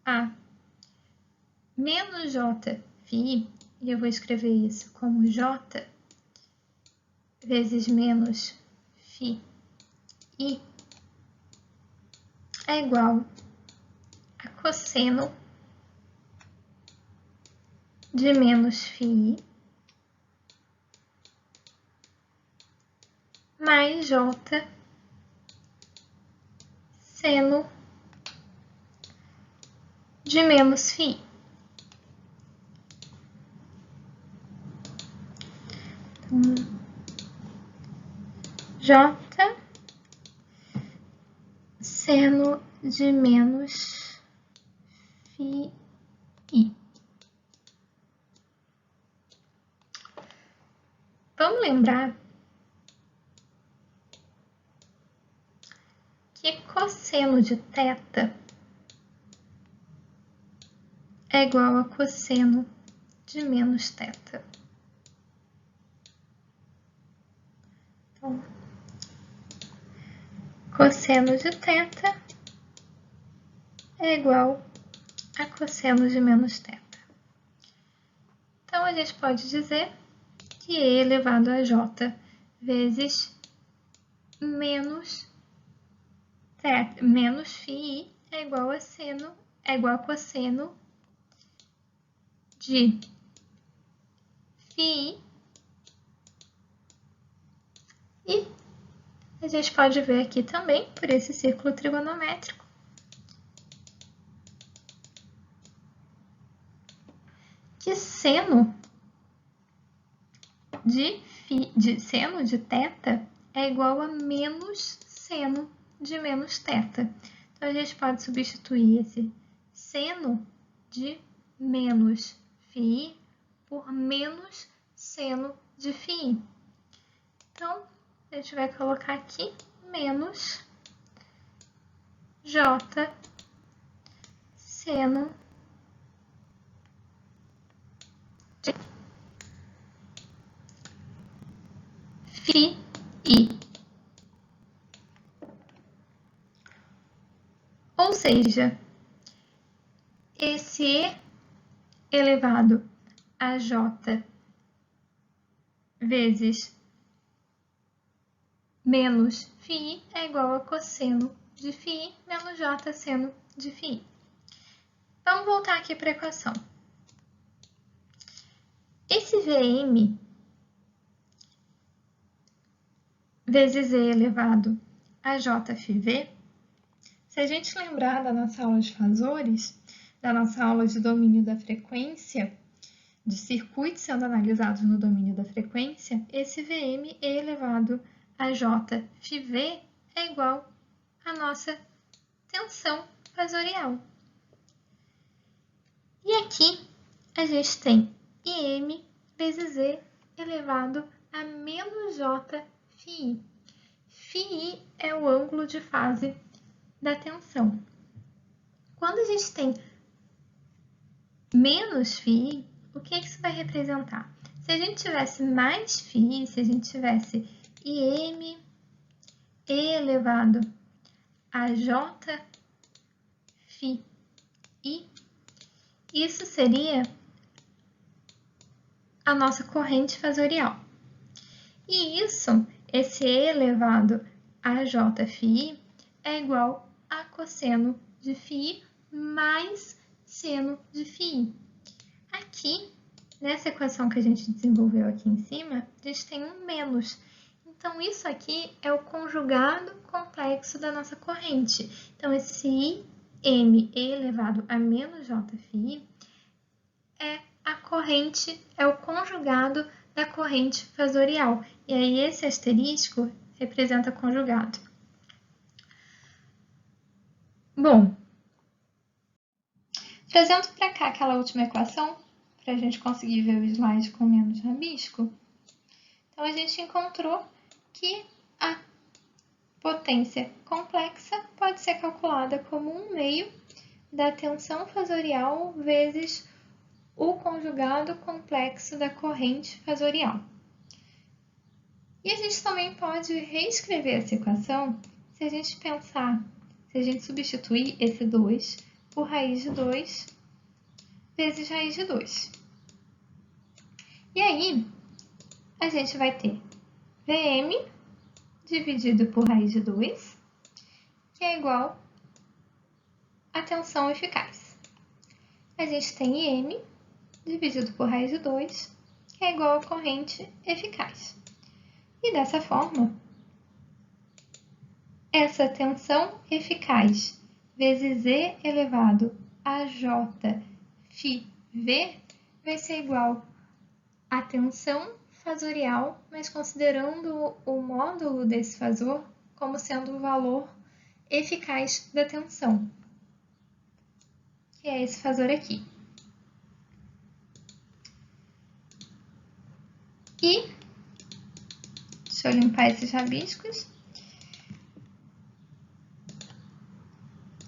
a menos J φi, e eu vou escrever isso como J vezes menos φi i é igual a cosseno de menos φi mais J seno de menos φi. Então, J seno de menos φi. Vamos lembrar que cosseno de θ é igual a cosseno de menos θ. Então, cosseno de θ é igual a cosseno de menos θ. Então, a gente pode dizer que E elevado a J vezes menos φi é igual a cosseno de φi. E a gente pode ver aqui também, por esse círculo trigonométrico, que seno de θ é igual a menos seno de menos θ. Então, a gente pode substituir esse seno de menos φi por menos seno de φi. Então, a gente vai colocar aqui menos j seno de φi. Ou seja, esse e elevado a j vezes menos φi é igual a cosseno de φi menos j seno de φi. Vamos voltar aqui para a equação. Esse Vm vezes e elevado a jφv, se a gente lembrar da nossa aula de fasores, da nossa aula de domínio da frequência, de circuitos sendo analisados no domínio da frequência, esse Vm e elevado a jφv é igual à nossa tensão fasorial. E aqui a gente tem Im vezes e elevado a menos jφi. Φi é o ângulo de fase da tensão. Quando a gente tem menos φi, o que isso vai representar? Se a gente tivesse mais φi, se a gente tivesse Im e elevado a jφi, isso seria a nossa corrente fasorial. E isso, esse e elevado a jφi, é igual a cosseno de φi mais seno de φi. Aqui, nessa equação que a gente desenvolveu aqui em cima, a gente tem um menos. Então, isso aqui é o conjugado complexo da nossa corrente. Então, esse Im elevado a menos jφi é a corrente, é o conjugado da corrente fasorial. E aí, esse asterisco representa conjugado. Bom, trazendo para cá aquela última equação, para a gente conseguir ver o slide com menos rabisco, então a gente encontrou que a potência complexa pode ser calculada como 1/2 da tensão fasorial vezes o conjugado complexo da corrente fasorial. E a gente também pode reescrever essa equação se a gente pensar, se a gente substituir esse 2 por raiz de 2 vezes raiz de 2. E aí, a gente vai ter Vm dividido por raiz de 2, que é igual a tensão eficaz. A gente tem Im dividido por raiz de 2, que é igual a corrente eficaz. E dessa forma, essa tensão eficaz vezes E elevado a jφv vai ser igual à tensão fasorial, mas considerando o módulo desse fasor como sendo o valor eficaz da tensão, que é esse fasor aqui. E, deixa eu limpar esses rabiscos.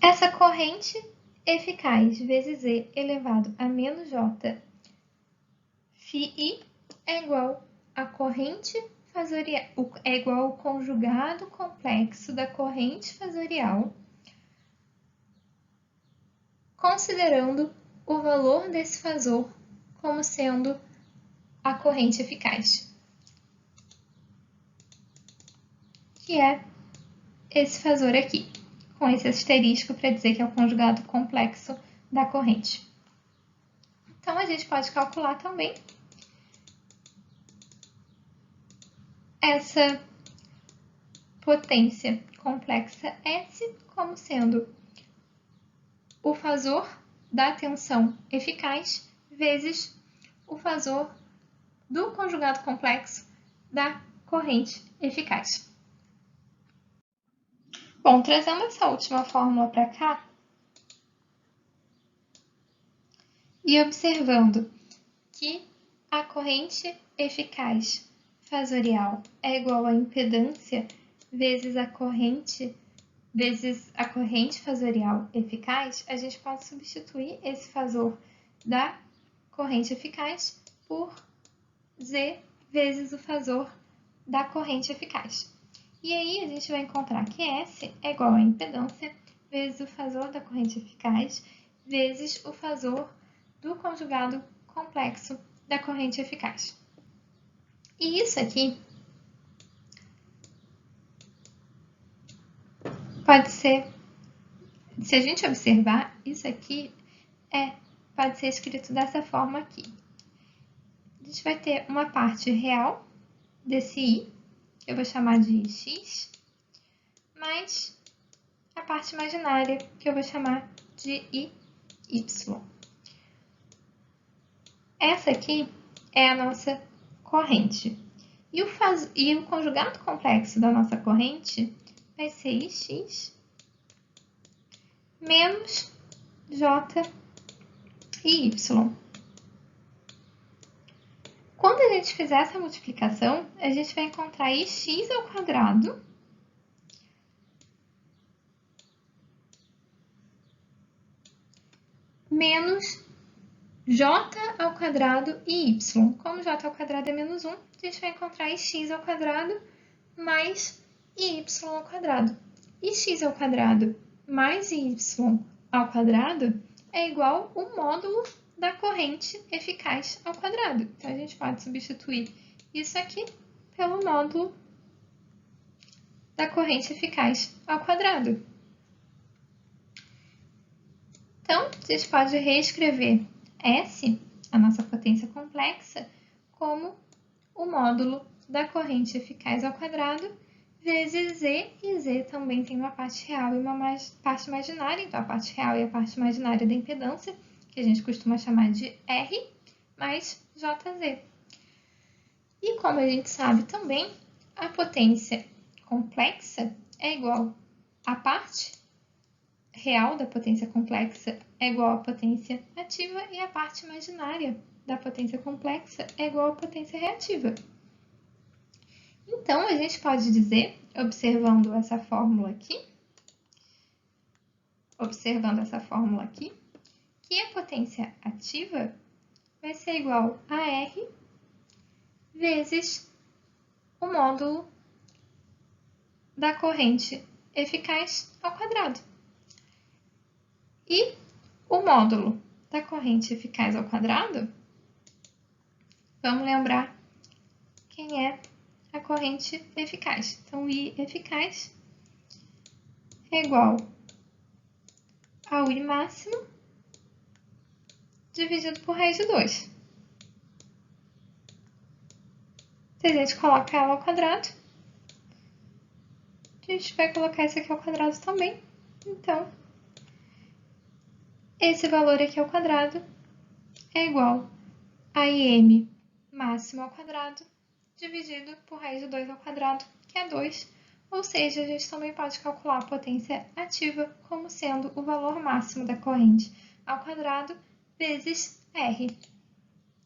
Essa corrente eficaz vezes E elevado a menos jφi é igual a corrente fasorial, é igual ao conjugado complexo da corrente fasorial, considerando o valor desse fasor como sendo a corrente eficaz, que que é esse fasor aqui, com esse asterisco para dizer que é o conjugado complexo da corrente. Então, a gente pode calcular também essa potência complexa S como sendo o fasor da tensão eficaz vezes o fasor do conjugado complexo da corrente eficaz. Bom, trazendo essa última fórmula para cá e observando que a corrente eficaz fasorial é igual à impedância vezes a corrente fasorial eficaz, a gente pode substituir esse fasor da corrente eficaz por Z vezes o fasor da corrente eficaz. E aí a gente vai encontrar que S é igual a impedância vezes o fasor da corrente eficaz vezes o fasor do conjugado complexo da corrente eficaz. E isso aqui pode ser, se a gente observar, isso aqui pode ser escrito dessa forma aqui. A gente vai ter uma parte real desse I, que eu vou chamar de X, mais a parte imaginária, que eu vou chamar de IY. Essa aqui é a nossa corrente. E o conjugado complexo da nossa corrente vai ser IX menos J e Y. Quando a gente fizer essa multiplicação, a gente vai encontrar ix ao quadrado menos j ao quadrado e y. Como j ao quadrado é menos 1, a gente vai encontrar ix ao quadrado mais y ao quadrado. Ix ao quadrado mais y ao quadrado é igual ao módulo da corrente eficaz ao quadrado. Então, a gente pode substituir isso aqui pelo módulo da corrente eficaz ao quadrado. Então, a gente pode reescrever S, a nossa potência complexa, como o módulo da corrente eficaz ao quadrado, vezes Z, e Z também tem uma parte real e uma parte imaginária, então a parte real e a parte imaginária da impedância, que a gente costuma chamar de R, mais JZ. E como a gente sabe também, a potência complexa é igual à parte real da potência complexa é igual à potência ativa e a parte imaginária da potência complexa é igual à potência reativa. Então, a gente pode dizer, observando essa fórmula aqui, que a potência ativa vai ser igual a R vezes o módulo da corrente eficaz ao quadrado. E o módulo da corrente eficaz ao quadrado, vamos lembrar quem é a corrente eficaz. Então, I eficaz é igual ao I máximo dividido por raiz de 2. Se a gente coloca ela ao quadrado, a gente vai colocar isso aqui ao quadrado também. Então, esse valor aqui ao quadrado é igual a IM máximo ao quadrado dividido por raiz de 2 ao quadrado, que é 2. Ou seja, a gente também pode calcular a potência ativa como sendo o valor máximo da corrente ao quadrado vezes R.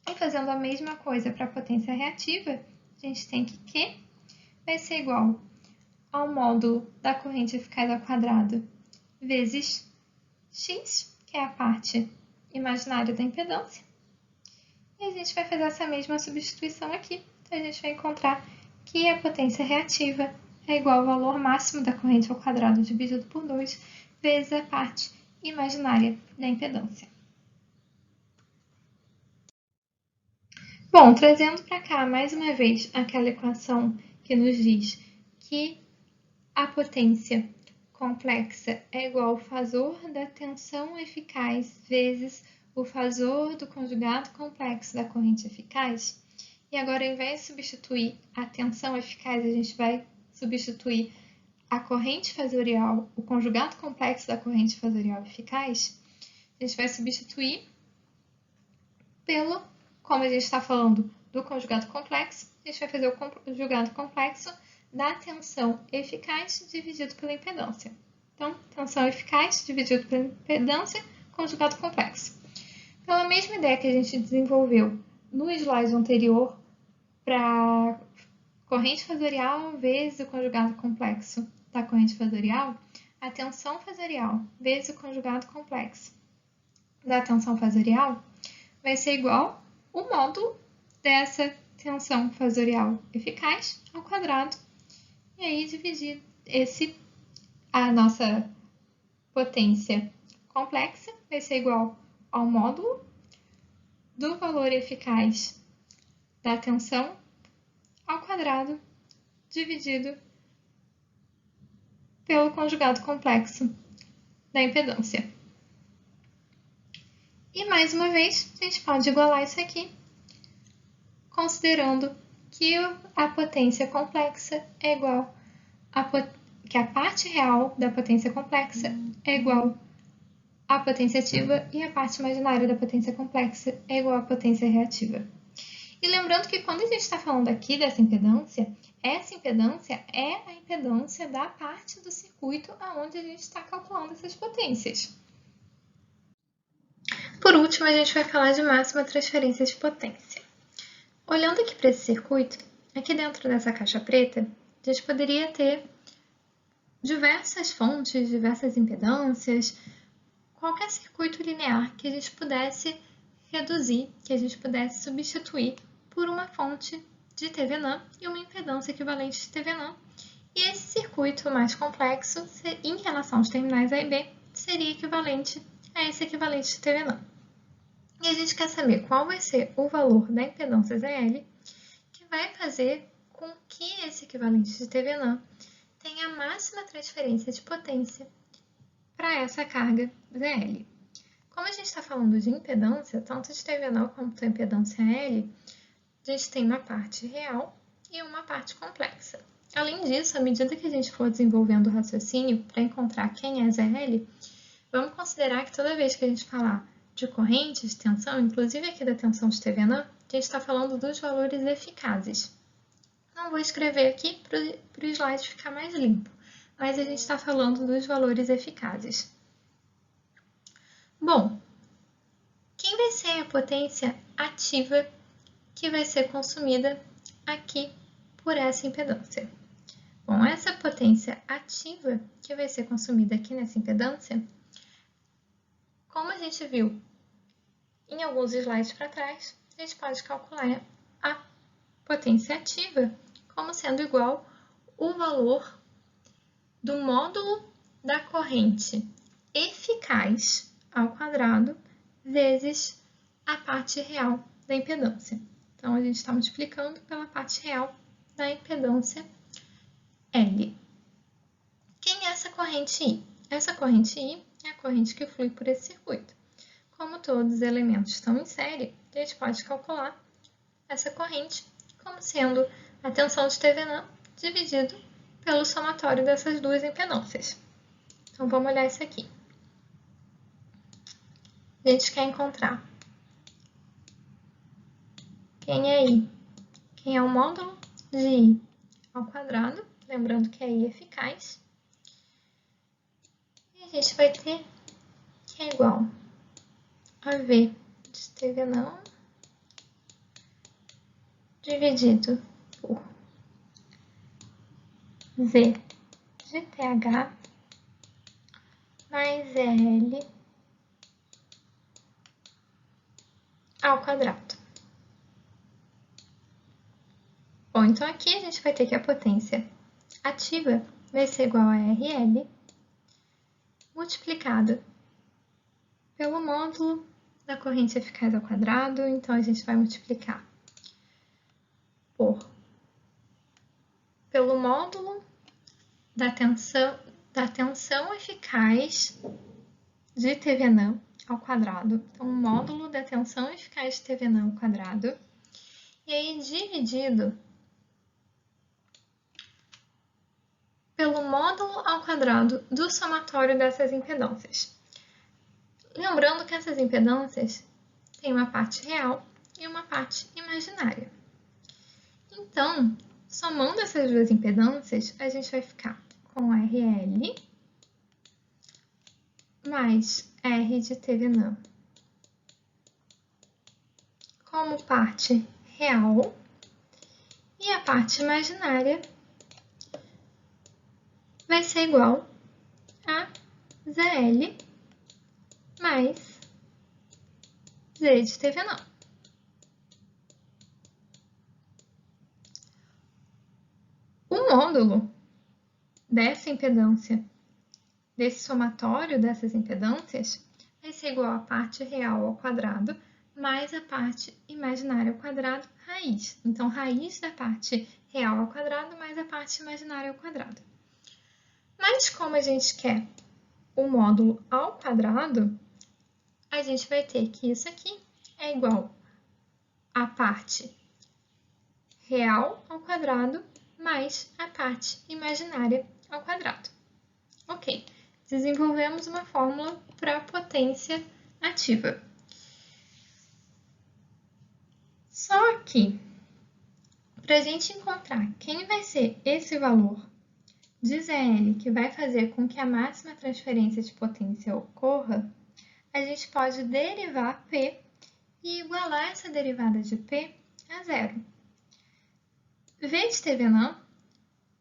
E fazendo a mesma coisa para a potência reativa, a gente tem que Q vai ser igual ao módulo da corrente eficaz ao quadrado vezes X, que é a parte imaginária da impedância. E a gente vai fazer essa mesma substituição aqui. Então, a gente vai encontrar que a potência reativa é igual ao valor máximo da corrente ao quadrado dividido por 2 vezes a parte imaginária da impedância. Bom, trazendo para cá mais uma vez aquela equação que nos diz que a potência complexa é igual ao fasor da tensão eficaz vezes o fasor do conjugado complexo da corrente eficaz. E agora, ao invés de substituir a tensão eficaz, a gente vai substituir a corrente fasorial, o conjugado complexo da corrente fasorial eficaz. A gente vai substituir pelo, como a gente está falando do conjugado complexo, a gente vai fazer o conjugado complexo da tensão eficaz dividido pela impedância. Então, tensão eficaz dividido pela impedância, conjugado complexo. Pela mesma ideia que a gente desenvolveu no slide anterior para corrente fasorial vezes o conjugado complexo da corrente fasorial, a tensão fasorial vezes o conjugado complexo da tensão fasorial vai ser igual ao módulo dessa tensão fasorial eficaz ao quadrado. E aí, dividir a nossa potência complexa vai ser igual ao módulo do valor eficaz da tensão ao quadrado dividido pelo conjugado complexo da impedância. E mais uma vez, a gente pode igualar isso aqui, considerando que a potência complexa é igual que a parte real da potência complexa é igual à potência ativa e a parte imaginária da potência complexa é igual à potência reativa. E lembrando que quando a gente está falando aqui dessa impedância, essa impedância é a impedância da parte do circuito aonde a gente está calculando essas potências. Por último, a gente vai falar de máxima transferência de potência. Olhando aqui para esse circuito, aqui dentro dessa caixa preta, a gente poderia ter diversas fontes, diversas impedâncias, qualquer circuito linear que a gente pudesse reduzir, que a gente pudesse substituir por uma fonte de Thevenin e uma impedância equivalente de Thevenin. E esse circuito mais complexo, em relação aos terminais A e B, seria equivalente a esse equivalente de Thevenin. E a gente quer saber qual vai ser o valor da impedância ZL, que vai fazer com que esse equivalente de Thevenin tenha a máxima transferência de potência para essa carga ZL. Como a gente está falando de impedância, tanto de Thevenin quanto de impedância L, a gente tem uma parte real e uma parte complexa. Além disso, à medida que a gente for desenvolvendo o raciocínio para encontrar quem é ZL, vamos considerar que toda vez que a gente falar de corrente, de tensão, inclusive aqui da tensão de Thevenin, a gente está falando dos valores eficazes. Não vou escrever aqui para o slide ficar mais limpo, mas a gente está falando dos valores eficazes. Bom, quem vai ser a potência ativa que vai ser consumida aqui por essa impedância? Bom, essa potência ativa que vai ser consumida aqui nessa impedância, como a gente viu em alguns slides para trás, a gente pode calcular a potência ativa como sendo igual ao valor do módulo da corrente eficaz ao quadrado vezes a parte real da impedância. Então, a gente está multiplicando pela parte real da impedância L. Quem é essa corrente I? Essa corrente I é a corrente que flui por esse circuito. Como todos os elementos estão em série, a gente pode calcular essa corrente como sendo a tensão de Thevenin dividido pelo somatório dessas duas impedâncias. Então, vamos olhar isso aqui. A gente quer encontrar quem é I? Quem é o módulo de I ao quadrado, lembrando que é I eficaz. E a gente vai ter que é igual a V de Thevenin dividido por V de TH mais L ao quadrado. Bom, então aqui a gente vai ter que a potência ativa vai ser igual a RL multiplicado pelo módulo da corrente eficaz ao quadrado, então a gente vai multiplicar pelo módulo da tensão eficaz de Thevenin ao quadrado. Então, o módulo da tensão eficaz de Thevenin ao quadrado. E aí, dividido pelo módulo ao quadrado do somatório dessas impedâncias. Lembrando que essas impedâncias têm uma parte real e uma parte imaginária. Então, somando essas duas impedâncias, a gente vai ficar com RL mais R de Thevenin como parte real e a parte imaginária vai ser igual a ZL mais Z de Thevenin. O módulo dessa impedância, desse somatório dessas impedâncias, vai ser igual à parte real ao quadrado mais a parte imaginária ao quadrado, raiz. Então, raiz da parte real ao quadrado mais a parte imaginária ao quadrado. Mas como a gente quer o módulo ao quadrado, a gente vai ter que isso aqui é igual à parte real ao quadrado mais a parte imaginária ao quadrado. Ok, desenvolvemos uma fórmula para a potência ativa. Só que, para a gente encontrar quem vai ser esse valor de ZL que vai fazer com que a máxima transferência de potência ocorra, a gente pode derivar P e igualar essa derivada de P a zero. V de Thevenin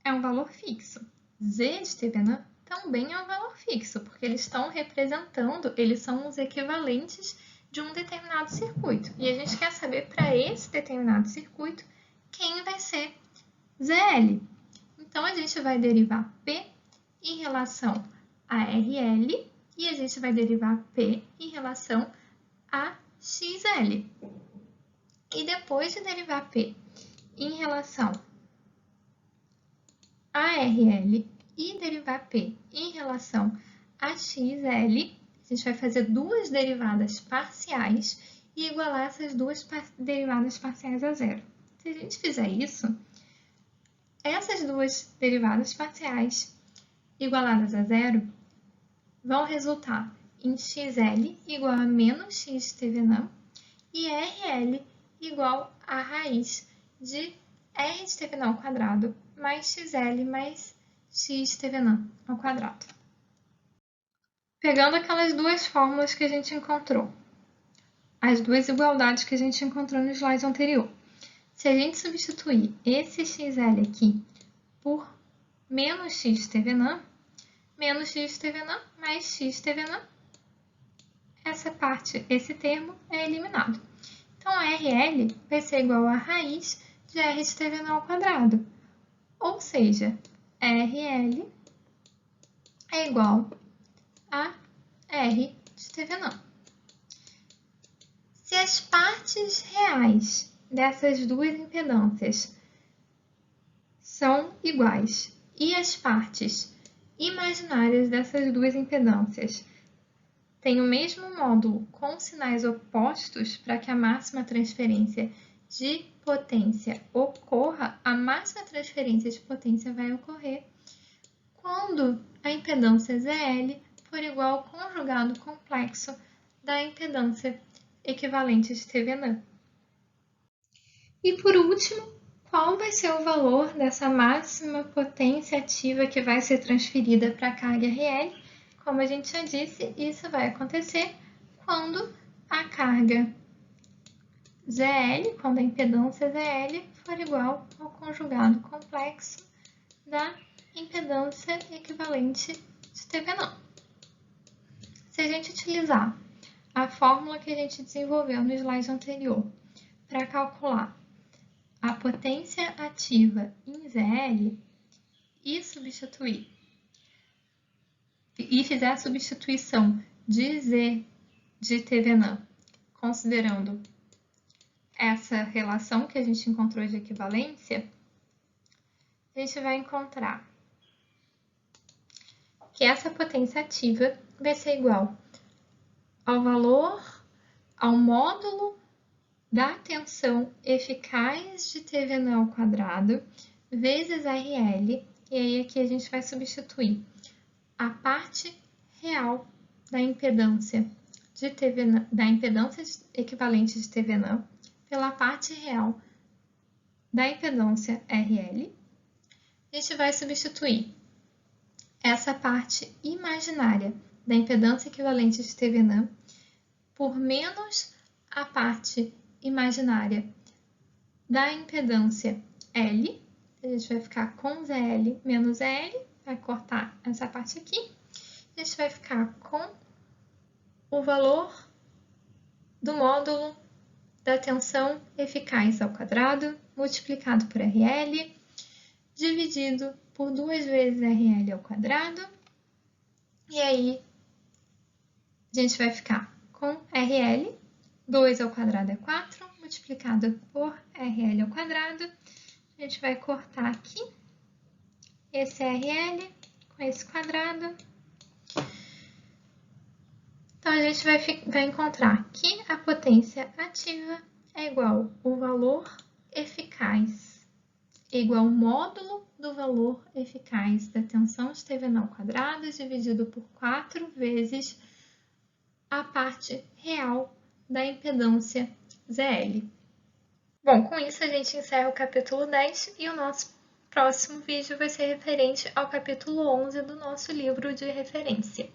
é um valor fixo. Z de Thevenin também é um valor fixo, porque eles estão representando, eles são os equivalentes de um determinado circuito. E a gente quer saber para esse determinado circuito quem vai ser ZL. Então, a gente vai derivar P em relação a RL e a gente vai derivar P em relação a XL. E depois de derivar P em relação a RL e derivar P em relação a XL, a gente vai fazer duas derivadas parciais e igualar essas duas derivadas parciais a zero. Se a gente fizer isso, essas duas derivadas parciais igualadas a zero vão resultar em XL igual a menos x de Thevenin e RL igual a raiz de R de Thevenin ao quadrado mais XL mais x de Thevenin ao quadrado. Pegando aquelas duas fórmulas que a gente encontrou, as duas igualdades que a gente encontrou no slide anterior, se a gente substituir esse XL aqui por menos x de Thevenin, menos x de Thevenin mais x de Thevenin, essa parte, esse termo é eliminado. Então, RL vai ser igual a raiz de R de Thevenin ao quadrado. Ou seja, RL é igual a R de Thevenin. Se as partes reais dessas duas impedâncias são iguais e as partes imaginárias dessas duas impedâncias têm o mesmo módulo com sinais opostos para que a máxima transferência de potência ocorra, a máxima transferência de potência vai ocorrer quando a impedância ZL for igual ao conjugado complexo da impedância equivalente de Thevenin. E por último, qual vai ser o valor dessa máxima potência ativa que vai ser transferida para a carga RL? Como a gente já disse, isso vai acontecer quando a carga ZL, quando a impedância ZL for igual ao conjugado complexo da impedância equivalente de Thevenin. Se a gente utilizar a fórmula que a gente desenvolveu no slide anterior para calcular a potência ativa em ZL e substituir e fizer a substituição de Z de Thevenin, considerando essa relação que a gente encontrou de equivalência, a gente vai encontrar que essa potência ativa vai ser igual ao módulo da tensão eficaz de TVN ao quadrado vezes RL, e aí aqui a gente vai substituir a parte real da impedância equivalente de TVN pela parte real da impedância RL. A gente vai substituir essa parte imaginária da impedância equivalente de TVN por menos a parte imaginária da impedância L. A gente vai ficar com ZL menos L, vai cortar essa parte aqui. A gente vai ficar com o valor do módulo da tensão eficaz ao quadrado multiplicado por RL, dividido por 2 vezes RL ao quadrado. E aí, a gente vai ficar com RL, 2 ao quadrado é 4, multiplicado por RL ao quadrado. A gente vai cortar aqui esse RL com esse quadrado. Então, a gente vai encontrar que a potência ativa é igual ao valor eficaz, é igual ao módulo do valor eficaz da tensão de TVN ao quadrado dividido por 4 vezes a parte real da impedância ZL. Bom, com isso a gente encerra o capítulo 10 e o nosso próximo vídeo vai ser referente ao capítulo 11 do nosso livro de referência.